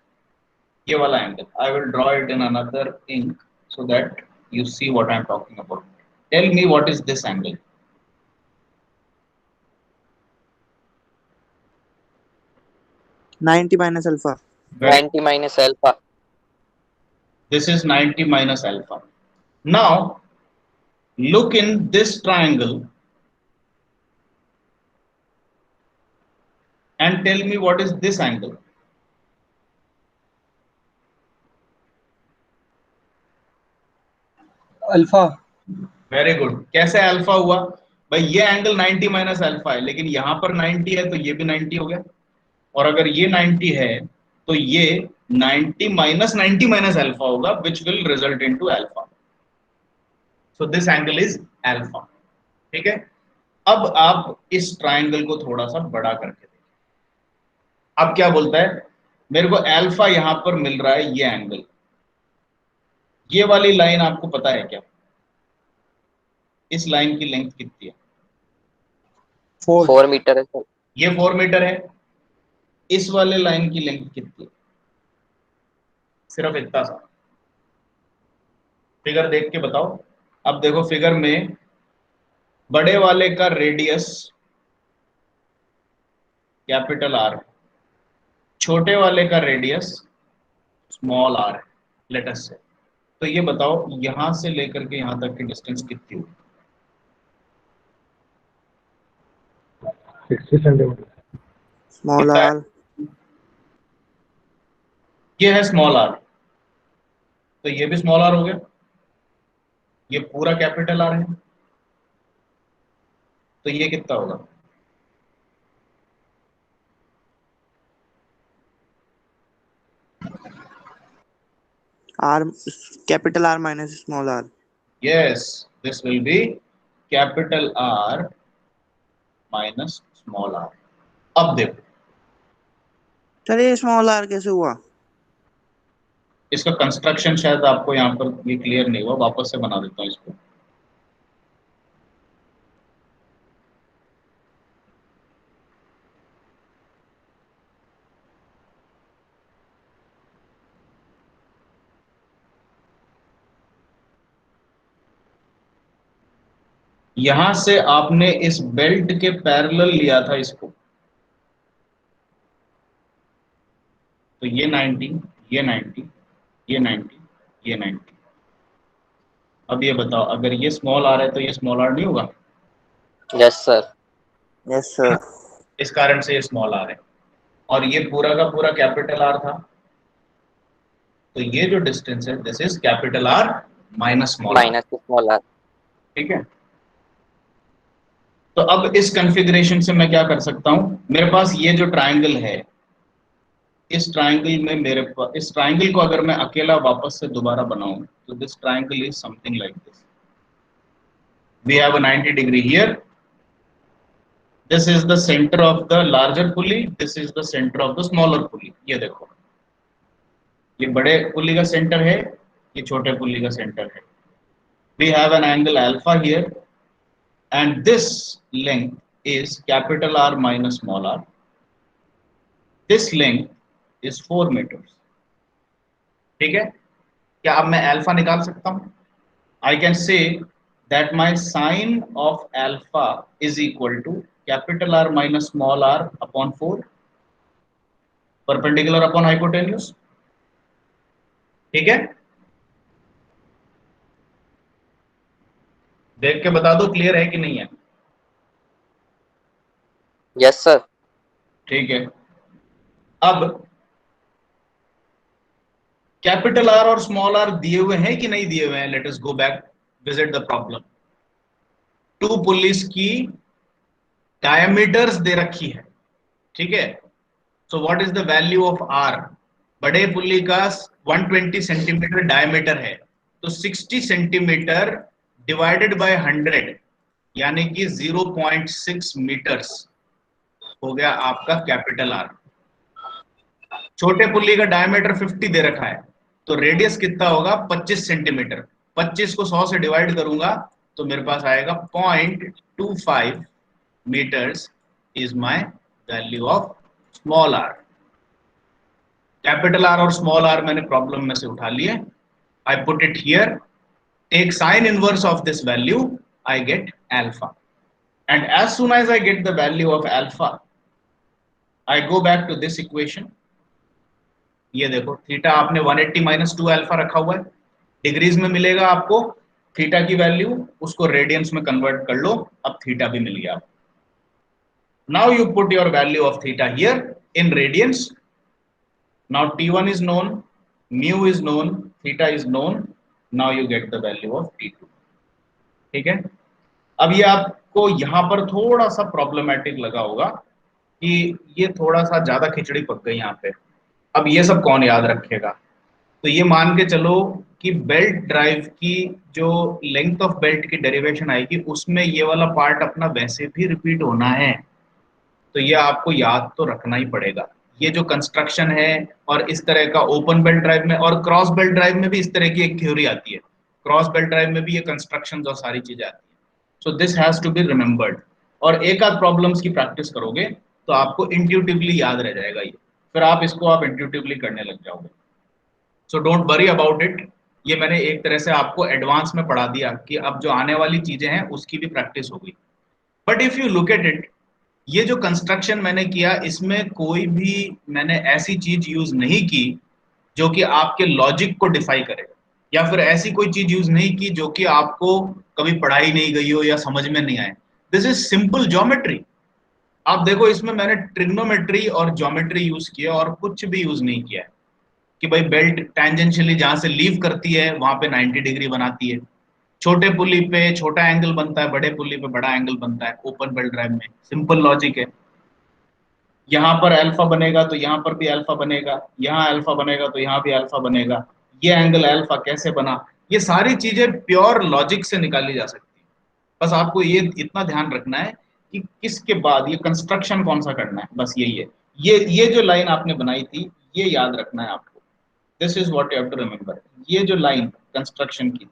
ये वाला angle I will draw it in another ink so that you see what I am talking about. Tell me what is this angle. 90 minus alpha. 90 minus alpha. This is 90 minus alpha. Now look in this triangle and tell me what is this angle. Alpha. Very good. कैसे alpha हुआ भाई? ये angle 90 minus alpha है, लेकिन यहां पर 90 है तो ये भी 90 हो गया. और अगर ये 90 है तो ये 90 माइनस 90 माइनस अल्फा होगा, which will result into alpha. So this angle is alpha. ठीक है. अब आप इस ट्राइंगल को थोड़ा सा बड़ा करके देखिए. अब क्या बोलता है? मेरे को अल्फा यहां पर मिल रहा है, ये एंगल, ये वाली लाइन आपको पता है क्या? इस लाइन की लेंथ कितनी है? 4 मीटर है सर। ये 4 मीटर है। इस वाले लाइन की लेंथ कितनी है? सिर्फ इतना सा। फिगर देख के बताओ। अब देखो फिगर में बड़े वाले का रेडियस कैपिटल आर, छोटे वाले का रेडियस स्मॉल आर है, लेट अस से। तो ये बताओ यहां से लेकर के यहां तक की डिस्टेंस कितनी होगी? 60 सेंटीमीटर। स्मॉल कितना है? आर। ये है स्मॉल आर, तो ये भी स्मॉल आर हो गया। ये पूरा कैपिटल आर है, तो ये कितना होगा? R capital R minus small R. Yes, this will be capital R minus small R. अब देखो सर ये स्मॉल आर कैसे हुआ? इसका कंस्ट्रक्शन शायद आपको यहाँ पर ये क्लियर नहीं हुआ, वापस से बना देता हूँ इसको। यहां से आपने इस बेल्ट के पैरेलल लिया था इसको, तो ये 90, ये 90, ये 90, ये 90। अब ये बताओ अगर ये स्मॉल आर है तो ये स्मॉल आर नहीं होगा? Yes sir. Yes sir. इस कारण से ये स्मॉल आर है, और ये पूरा का पूरा कैपिटल आर था। तो ये जो डिस्टेंस है this is capital R minus small R. Minus small R. ठीक है। तो अब इस कॉन्फ़िगरेशन से मैं क्या कर सकता हूं, मेरे पास ये जो ट्राइंगल है, इस ट्राइंगल में मेरे पास, इस ट्राइंगल को अगर मैं अकेला वापस से दोबारा बनाऊं तो this triangle is something like this. We have a 90 degree here, this is the centre of the larger pulley, this is the centre of the smaller pulley. ये देखो ये बड़े पुली का सेंटर है, ये छोटे पुली का सेंटर है। We have an angle alpha here and this length is capital R minus small r. This length is 4 meters. ठीक है। क्या अब मैं अल्फा निकाल सकता हूं? I can say that my sine of alpha is equal to capital R minus small r upon 4, perpendicular upon hypotenuse। ठीक है, देख के बता दो क्लियर है कि नहीं है। Yes sir. ठीक है। अब कैपिटल आर और स्मॉल आर दिए हुए हैं कि नहीं दिए हुए हैं? Let us go back, visit the problem. Two pulleys की डायमीटर्स दे रखी है, ठीक है। So what is the value of R? बड़े पुल्ली का 120 सेंटीमीटर डायमीटर है, तो 60 सेंटीमीटर डिवाइडेड बाय 100 यानी कि 0.6 मीटर्स हो गया आपका कैपिटल आर। छोटे पुल्ली का डायमीटर 50 दे रखा है, तो रेडियस कितना होगा? 25 सेंटीमीटर। 25 को 100 से डिवाइड करूंगा तो मेरे पास आएगा 0.25 meters is my value of small r। Capital R और स्मॉल आर मैंने प्रॉब्लम में से उठा लिए। I put it here, take sine inverse of this value, I get alpha, and as soon as I get the value of alpha I go back to this equation. ये देखो theta आपने 180 minus 2 alpha रखा हुआ है, degrees में मिलेगा आपको theta की वैल्यू, उसको रेडियंस में कन्वर्ट कर लो, अब थीटा भी मिल गया। Now you put your value of theta here in radians. Now T1 is known, mu is known, theta is known. Now you get the value of T2। ठीक है। अब ये आपको यहां पर थोड़ा सा प्रॉब्लमेटिक लगा होगा कि ये थोड़ा सा ज्यादा खिचड़ी पक गई यहाँ पे। अब ये सब कौन याद रखेगा? तो ये मान के चलो कि बेल्ट ड्राइव की जो लेंथ ऑफ बेल्ट की डेरिवेशन आएगी उसमें ये वाला पार्ट अपना वैसे भी रिपीट होना है, तो ये आपको याद तो रखना ही पड़ेगा। ये जो कंस्ट्रक्शन है, और इस तरह का ओपन बेल्ट ड्राइव में और क्रॉस बेल्ट ड्राइव में भी इस तरह की एक थ्योरी आती है। क्रॉस बेल्ट ड्राइव में भी ये कंस्ट्रक्शन और सारी चीजें आती है। So this has to be remembered. और एक आध प्रॉब्लम्स की प्रैक्टिस करोगे तो आपको इंट्यूटिवली याद रह जाएगा ये, फिर आप इसको आप इंट्यूटिवली करने लग जाओगे। So don't worry about it. ये मैंने एक तरह से आपको एडवांस में पढ़ा दिया कि अब जो आने वाली चीजें हैं उसकी भी प्रैक्टिस होगी। But if you look at it, ये जो कंस्ट्रक्शन मैंने किया इसमें कोई भी मैंने ऐसी चीज यूज नहीं की जो कि आपके लॉजिक को डिफाई करे, या फिर ऐसी कोई चीज यूज नहीं की जो कि आपको कभी पढ़ाई नहीं गई हो या समझ में नहीं आए। This is simple geometry. आप देखो इसमें मैंने ट्रिग्नोमेट्री और ज्योमेट्री यूज किया और कुछ भी यूज नहीं किया है कि भाई बेल्ट टेंजेंशियली जहां से लीव करती है वहां पे 90 डिग्री बनाती है, छोटे पुली पे छोटा एंगल बनता है, बड़े पुली पे बड़ा एंगल बनता है ओपन बेल्ट ड्राइव में। सिंपल लॉजिक है। यहाँ पर अल्फा बनेगा तो यहाँ पर भी अल्फा बनेगा, यहाँ अल्फा बनेगा तो यहाँ भी अल्फा बनेगा, ये एंगल अल्फा कैसे बना, ये सारी चीजें प्योर लॉजिक से निकाली जा सकती है। बस आपको ये इतना ध्यान रखना है कि किसके बाद ये कंस्ट्रक्शन कौन सा करना है, बस यही है। ये जो लाइन आपने बनाई थी ये याद रखना है आपको। This is what you have to remember. ये जो लाइन कंस्ट्रक्शन की थी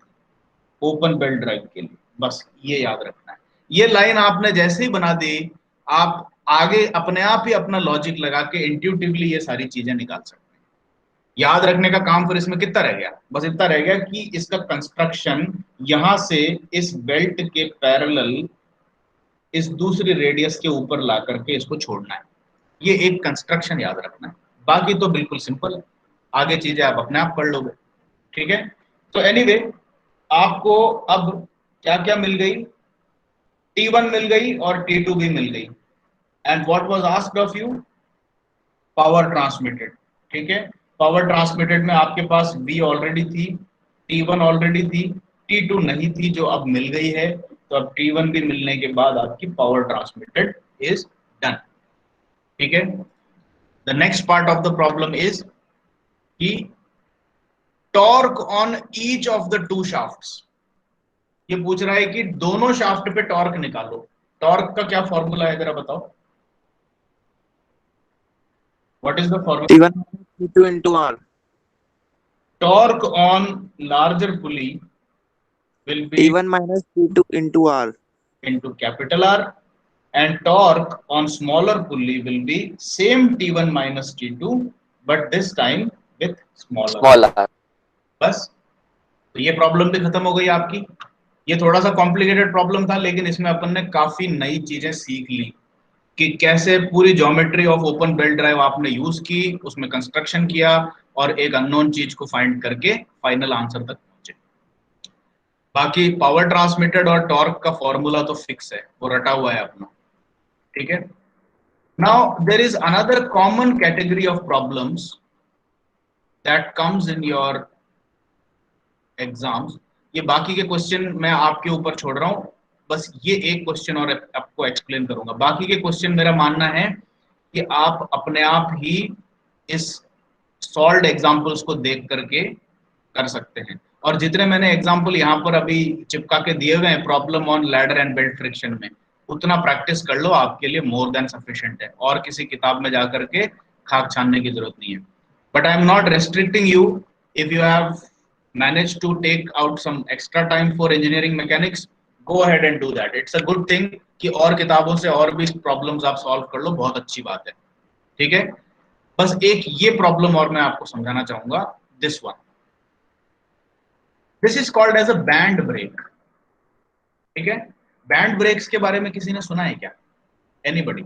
ओपन बेल्ट ड्राइव के लिए, बस ये याद रखना है। ये लाइन आपने जैसे ही बना दी, आप आगे अपने आप ही अपना लॉजिक लगा के इंट्यूटिवली ये सारी चीजें निकाल सकते हैं। याद रखने का काम फिर इसमें कितना रह गया, बस इतना रह गया कि इसका कंस्ट्रक्शन यहां से इस बेल्ट के पैरेलल इस दूसरी रेडियस के ऊपर ला करके इसको छोड़ना है। ये एक कंस्ट्रक्शन याद रखना है, बाकी तो बिल्कुल सिंपल है, आगे चीजें आप अपने आप पढ़ लोगे। ठीक है। तो एनीवे आपको अब क्या क्या मिल गई, T1 मिल गई और T2 भी मिल गई। And what was asked of you, power transmitted. ठीक है। पावर ट्रांसमिटेड में आपके पास V ऑलरेडी थी, T1 ऑलरेडी थी, T2 नहीं थी जो अब मिल गई है। तो अब T1 भी मिलने के बाद आपकी पावर ट्रांसमिटेड इज डन। ठीक है। The next part of the problem is कि torque on each of the two shafts. ये पूछ रहा है कि दोनों शाफ्ट पे टॉर्क निकालो। टॉर्क का क्या फॉर्मूला है जरा बताओ, what is the formula? T1 minus T2 into R. Torque on larger pulley will be T1 minus T2 into R. into capital R, and torque on smaller pulley will be same T1 minus T2 but this time with smaller. smaller. बस, तो ये problem भी खत्म हो गई आपकी। ये थोड़ा सा कॉम्प्लिकेटेड प्रॉब्लम था लेकिन इसमें अपन ने काफी नई चीजें सीख ली कि कैसे पूरी geometry of open belt drive आपने यूज की, उसमें कंस्ट्रक्शन किया और एक अननोन चीज को फाइंड करके फाइनल आंसर तक पहुंचे। बाकी पावर ट्रांसमिटेड और टॉर्क का फॉर्मूला तो फिक्स है, वो रटा हुआ है अपना। ठीक है। Now there is another common category of problems that comes in your exams. ये बाकी के क्वेश्चन मैं आपके ऊपर छोड़ रहा हूँ, बस ये एक क्वेश्चन और आपको एक्सप्लेन करूंगा। बाकी के क्वेश्चन मेरा मानना है कि आप अपने आप ही इस सॉल्व्ड एग्जांपल्स को देख करके कर सकते हैं। और जितने मैंने एग्जांपल यहाँ पर अभी चिपका के दिए हुए हैं problem on ladder and belt friction में, उतना प्रैक्टिस कर लो, आपके लिए मोर देन सफिशिएंट है। और किसी किताब में जाकर के खाक छानने की जरूरत नहीं है। But I am not restricting you. If you have managed to take out some extra time for engineering mechanics, go ahead and do that. It's a good thing कि और किताबों से और भी प्रॉब्लम्स आप सॉल्व कर लो, बहुत अच्छी बात है। ठीक है। बस एक ये प्रॉब्लम और मैं आपको समझाना चाहूंगा, this one, this is called as a band brake. ठीक है। बैंड ब्रेक्स के बारे में किसी ने सुना है क्या, एनीबॉडी?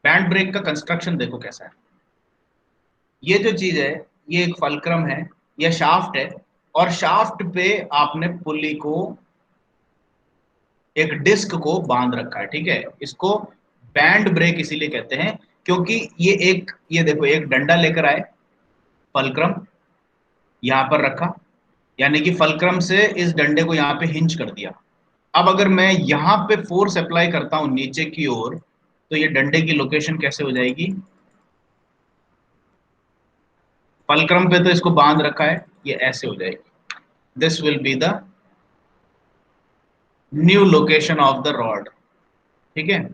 बैंड ब्रेक का कंस्ट्रक्शन देखो कैसा है। ये जो चीज है ये एक फलक्रम है, यह शाफ्ट है, और शाफ्ट पे आपने पुली को, एक डिस्क को बांध रखा है। ठीक है। इसको बैंड ब्रेक इसीलिए कहते हैं क्योंकि ये देखो एक डंडा लेकर आए, फलक्रम यहां पर रखा, यानी कि फलक्रम से इस डंडे को यहां पे हिंज कर दिया। अब अगर मैं यहां पे फोर्स अप्लाई करता हूं नीचे की ओर, तो ये डंडे की लोकेशन कैसे हो जाएगी, फलक्रम पे तो इसको बांध रखा है, ये ऐसे हो जाएगी। This will be the new location of the rod. ठीक है।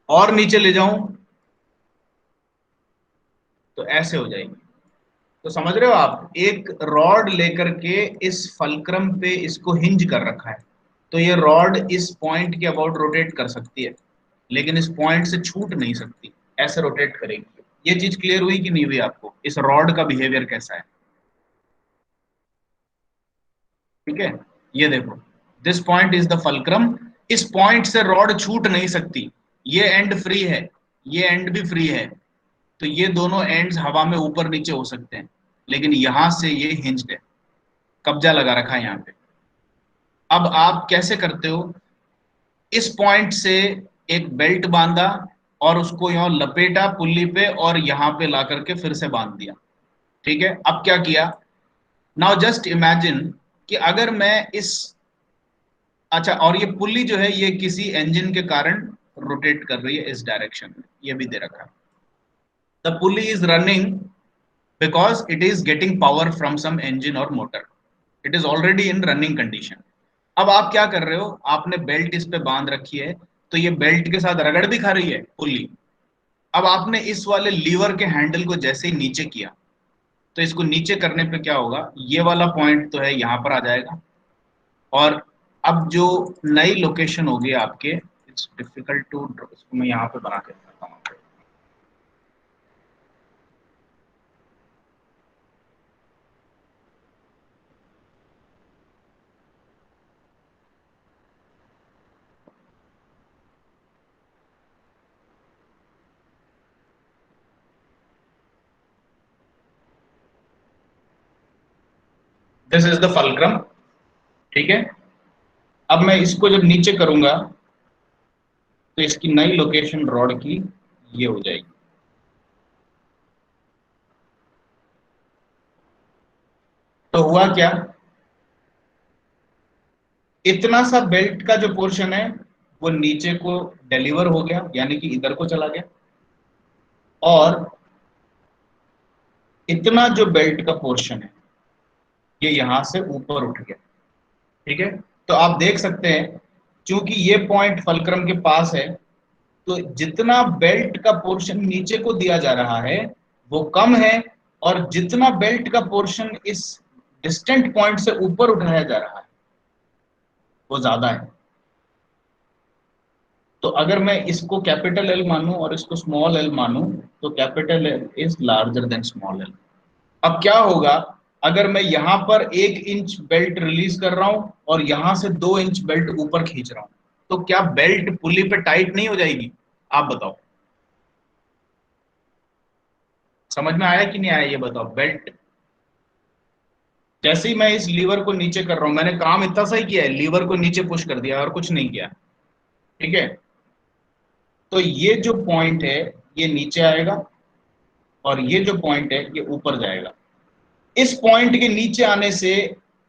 और नीचे ले जाऊं तो ऐसे हो जाएगी। तो समझ रहे हो आप, एक रॉड लेकर के इस फलक्रम पे इसको हिंज कर रखा है, तो ये रॉड इस पॉइंट के अबाउट रोटेट कर सकती है, लेकिन इस पॉइंट से छूट नहीं सकती, ऐसे रोटेट करेगी। ये चीज क्लियर हुई कि नहीं हुई आपको, इस रॉड का बिहेवियर कैसा है? ठीक है, ये देखो, this point is the fulcrum, इस पॉइंट से रॉड छूट नहीं सकती, ये एंड फ्री है, ये एंड भी फ्री है, तो ये दोनों एंड्स हवा में ऊपर नीचे हो सकते हैं, लेकिन यहां से ये हिंज्ड है, कब्जा लगा रखा है यहाँ पे। अब आप कैसे करते हो, इस पॉइंट से एक बेल्ट बांधा और उसको यहाँ लपेटा पुल्ली पे और यहाँ पे ला करके फिर से बांध दिया। ठीक है, अब क्या किया, नाउ जस्ट इमेजिन कि अगर मैं इस, अच्छा, और ये पुल्ली जो है ये किसी इंजन के कारण रोटेट कर रही है इस डायरेक्शन में, ये भी दे रखा है। The pulley is running because it is getting power from some engine or motor, it is already in running condition। अब आप क्या कर रहे हो, आपने बेल्ट इस पे बांध रखी है, तो ये बेल्ट के साथ रगड़ भी खा रही है पुल्ली। अब आपने इस वाले लीवर के हैंडल को जैसे ही नीचे किया, तो इसको नीचे करने पे क्या होगा, ये वाला पॉइंट तो है यहाँ पर आ जाएगा, और अब जो नई लोकेशन होगी आपके, इट्स डिफिकल्ट टू, इसको मैं यहाँ पे बना के दिखाता हूँ। This is the fulcrum. ठीक है, अब मैं इसको जब नीचे करूंगा तो इसकी नई लोकेशन रॉड की ये हो जाएगी। तो हुआ क्या, इतना सा बेल्ट का जो पोर्शन है वो नीचे को डिलीवर हो गया, यानी कि इधर को चला गया, और इतना जो बेल्ट का पोर्शन है ये यहां से ऊपर उठ गया। ठीक है, तो आप देख सकते हैं, क्योंकि ये पॉइंट फलक्रम के पास है, तो जितना बेल्ट का पोर्शन नीचे को दिया जा रहा है वो कम है, और जितना बेल्ट का पोर्शन इस डिस्टेंट पॉइंट से ऊपर उठाया जा रहा है वो ज्यादा है। तो अगर मैं इसको कैपिटल एल मानूं और इसको स्मॉल एल मानूं, तो capital L is larger than small L. अब क्या होगा, अगर मैं यहां पर 1 इंच बेल्ट रिलीज कर रहा हूं और यहां से 2 इंच बेल्ट ऊपर खींच रहा हूं, तो क्या बेल्ट पुली पे टाइट नहीं हो जाएगी? आप बताओ, समझ में आया कि नहीं आया, ये बताओ। बेल्ट, जैसे ही मैं इस लीवर को नीचे कर रहा हूं, मैंने काम इतना सा ही किया है, लीवर को नीचे पुश कर दिया और कुछ नहीं किया। ठीक है, तो ये जो पॉइंट है ये नीचे आएगा, और ये जो पॉइंट है ये ऊपर जाएगा। इस पॉइंट के नीचे आने से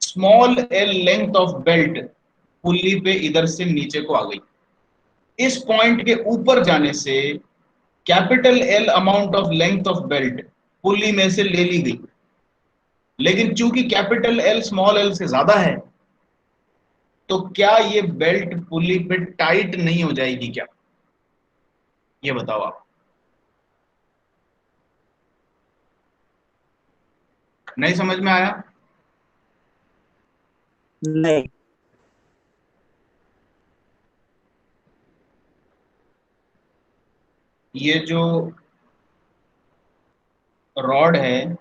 small L length of belt pulley पे इधर से नीचे को आ गई। इस पॉइंट के ऊपर जाने से capital L amount of length of belt pulley में से ले ली गई, लेकिन चूंकि कैपिटल एल स्मॉल एल से ज्यादा है, तो क्या ये बेल्ट पुल्ली पे टाइट नहीं हो जाएगी क्या? ये बताओ आप। नहीं समझ में आया? नहीं। ये जो रॉड है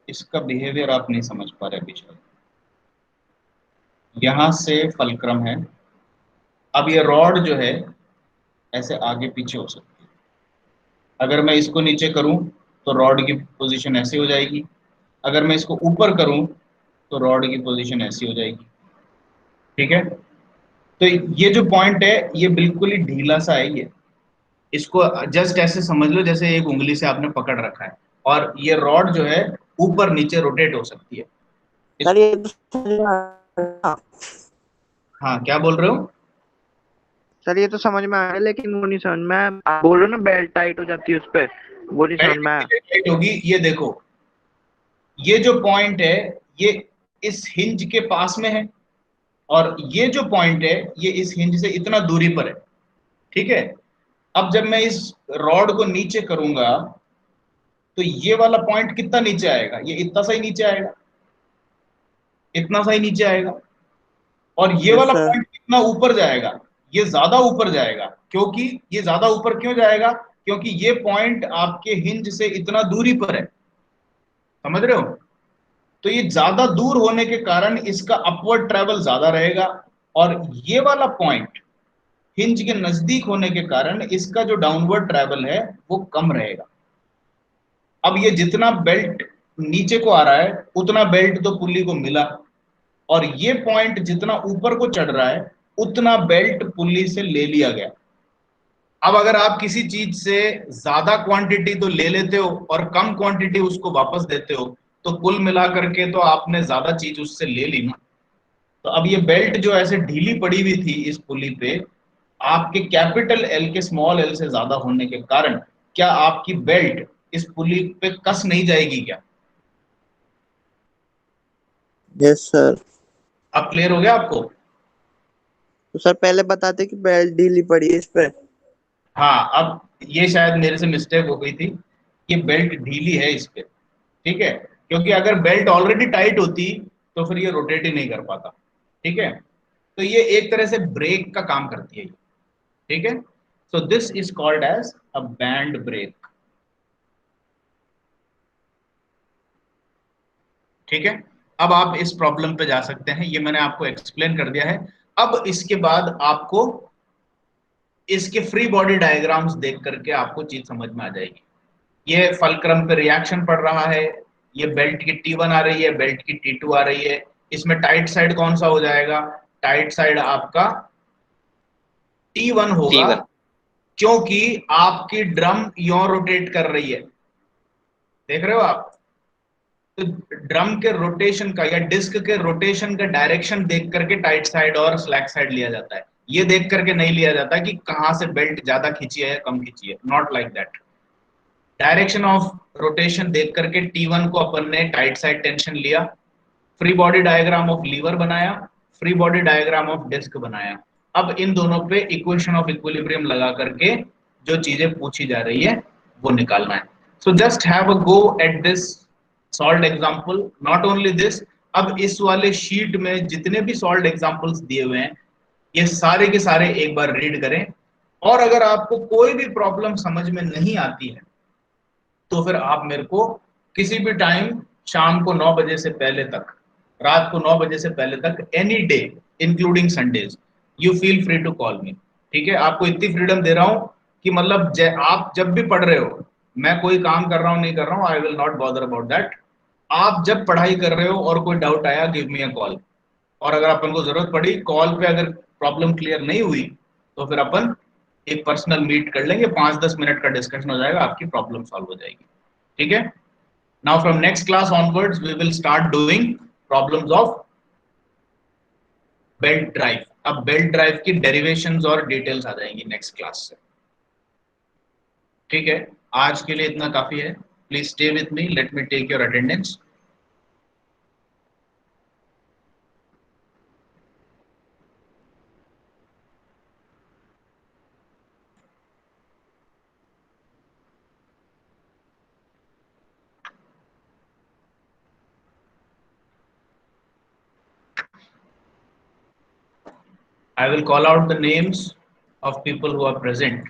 इसका बिहेवियर आप नहीं समझ पा रहे अभी शायद। यहां से फलक्रम है, अब ये रॉड जो है ऐसे आगे पीछे हो सकती है। अगर मैं इसको नीचे करूं तो रॉड की पोजीशन ऐसी हो जाएगी, अगर मैं इसको ऊपर करूं तो रॉड की पोजीशन ऐसी हो जाएगी। ठीक है, तो ये जो पॉइंट है ये बिल्कुल ही ढीला सा है, ये, इसको जस्ट ऐसे समझ लो जैसे एक उंगली से आपने पकड़ रखा है, और ये रॉड जो है ऊपर नीचे रोटेट हो सकती है। सर ये तो समझ में आया। हाँ, क्या बोल रहे हो? सर ये तो समझ में आया, लेकिन वो नहीं समझ में आया। आप बोल रहे हो ना बेल्ट टाइट हो जाती है उस पे, वो नहीं समझ में आया। टाइट होगी, ये देखो, ये जो पॉइंट है ये इस हिंज के पास में है, और ये जो पॉइंट है ये इस हिंज से इतना दूरी पर है। ठीक है, अब जब मैं इस रॉड को नीचे करूंगा तो ये वाला पॉइंट कितना नीचे आएगा, ये इतना सा ही नीचे आएगा, इतना सा ही नीचे आएगा। और ये यस वाला सर। पॉइंट कितना ऊपर जाएगा, ये ज्यादा ऊपर जाएगा। क्योंकि ये ज्यादा ऊपर क्यों जाएगा, क्योंकि ये पॉइंट आपके हिंज से इतना दूरी पर है, समझ रहे हो। तो ये ज्यादा दूर होने के कारण इसका अपवर्ड ट्रेवल ज्यादा रहेगा, और ये वाला पॉइंट हिंज के नजदीक होने के कारण इसका जो डाउनवर्ड ट्रेवल है वो कम रहेगा। अब ये जितना बेल्ट नीचे को आ रहा है उतना बेल्ट तो पुल्ली को मिला, और ये पॉइंट जितना ऊपर को चढ़ रहा है उतना बेल्ट पुल्ली से ले लिया गया। अब अगर आप किसी चीज से ज्यादा क्वांटिटी तो ले लेते हो और कम क्वांटिटी उसको वापस देते हो, तो कुल मिला करके तो आपने ज्यादा चीज उससे ले ली ना। तो अब ये बेल्ट जो ऐसे ढीली पड़ी हुई थी इस पुली पे, आपके कैपिटल एल के स्मॉल एल से ज्यादा होने के कारण क्या आपकी बेल्ट इस पुली पे कस नहीं जाएगी क्या। Yes sir. अब क्लियर हो गया आपको। तो सर पहले बताते कि बेल्ट ढीली पड़ी है इस पे। हाँ, अब ये शायद मेरे से मिस्टेक हो गई थी, ये बेल्ट ढीली है इस पे, ठीक है। क्योंकि अगर बेल्ट ऑलरेडी टाइट होती तो फिर ये रोटेट ही नहीं कर पाता, ठीक है। तो ये एक तरह से ब्रेक का काम करती है, ठीक है। So this is called as a band brake, ठीक है। अब आप इस प्रॉब्लम पे जा सकते हैं, ये मैंने आपको एक्सप्लेन कर दिया है। अब इसके बाद आपको इसके फ्री बॉडी डायग्राम्स देख करके आपको चीज समझ में आ जाएगी। ये फलक्रम पे रिएक्शन पड़ रहा है, ये बेल्ट की T1 आ रही है, बेल्ट की T2 आ रही है। इसमें टाइट साइड कौन सा हो जाएगा, टाइट साइड आपका T1 होगा, T1। क्योंकि आपकी ड्रम यों रोटेट कर रही है, देख रहे हो आप। तो ड्रम के रोटेशन का या डिस्क के रोटेशन का डायरेक्शन देख करके टाइट साइड और स्लैक साइड लिया जाता है। ये देख करके नहीं लिया जाता कि कहां से बेल्ट ज्यादा खींची है या कम खींची है, not like that. Direction of rotation देख करके T1 को अपन ने टाइट साइड टेंशन लिया, free body diagram of lever बनाया, free body diagram of disc बनाया। अब इन दोनों पे इक्वेशन ऑफ इक्विलिब्रियम लगा करके जो चीजें पूछी जा रही है वो निकालना है। So just have a go at this solved example, not only this. अब इस वाले शीट में जितने भी सॉल्व्ड एग्जांपल्स दिए हुए हैं ये सारे के सारे एक बार रीड करें। और अगर आपको कोई भी प्रॉब्लम समझ में नहीं आती है तो फिर आप मेरे को किसी भी टाइम शाम को 9 बजे से पहले तक, रात को 9 बजे से पहले तक, any day including Sundays, you feel free to call me, ठीक है। आपको इतनी फ्रीडम दे रहा हूं कि मतलब आप जब भी पढ़ रहे हो, मैं कोई काम कर रहा हूं नहीं कर रहा हूं, I will not bother about that. आप जब पढ़ाई कर रहे हो और कोई डाउट आया, गिव मी अ कॉल। और अगर अपन को जरूरत पड़ी कॉल पे, अगर प्रॉब्लम क्लियर नहीं हुई तो फिर अपन एक पर्सनल मीट कर लेंगे, 5-10 मिनट का डिस्कशन हो जाएगा, आपकी प्रॉब्लम सॉल्व हो जाएगी, ठीक है। Now from next class onwards we will start doing problems of belt drive. अब बेल्ट ड्राइव की डेरिवेशंस और डिटेल्स आ जाएंगी नेक्स्ट क्लास से, ठीक है। आज के लिए इतना काफी है। Please stay with me, let me take your attendance. I will call out the names of people who are present.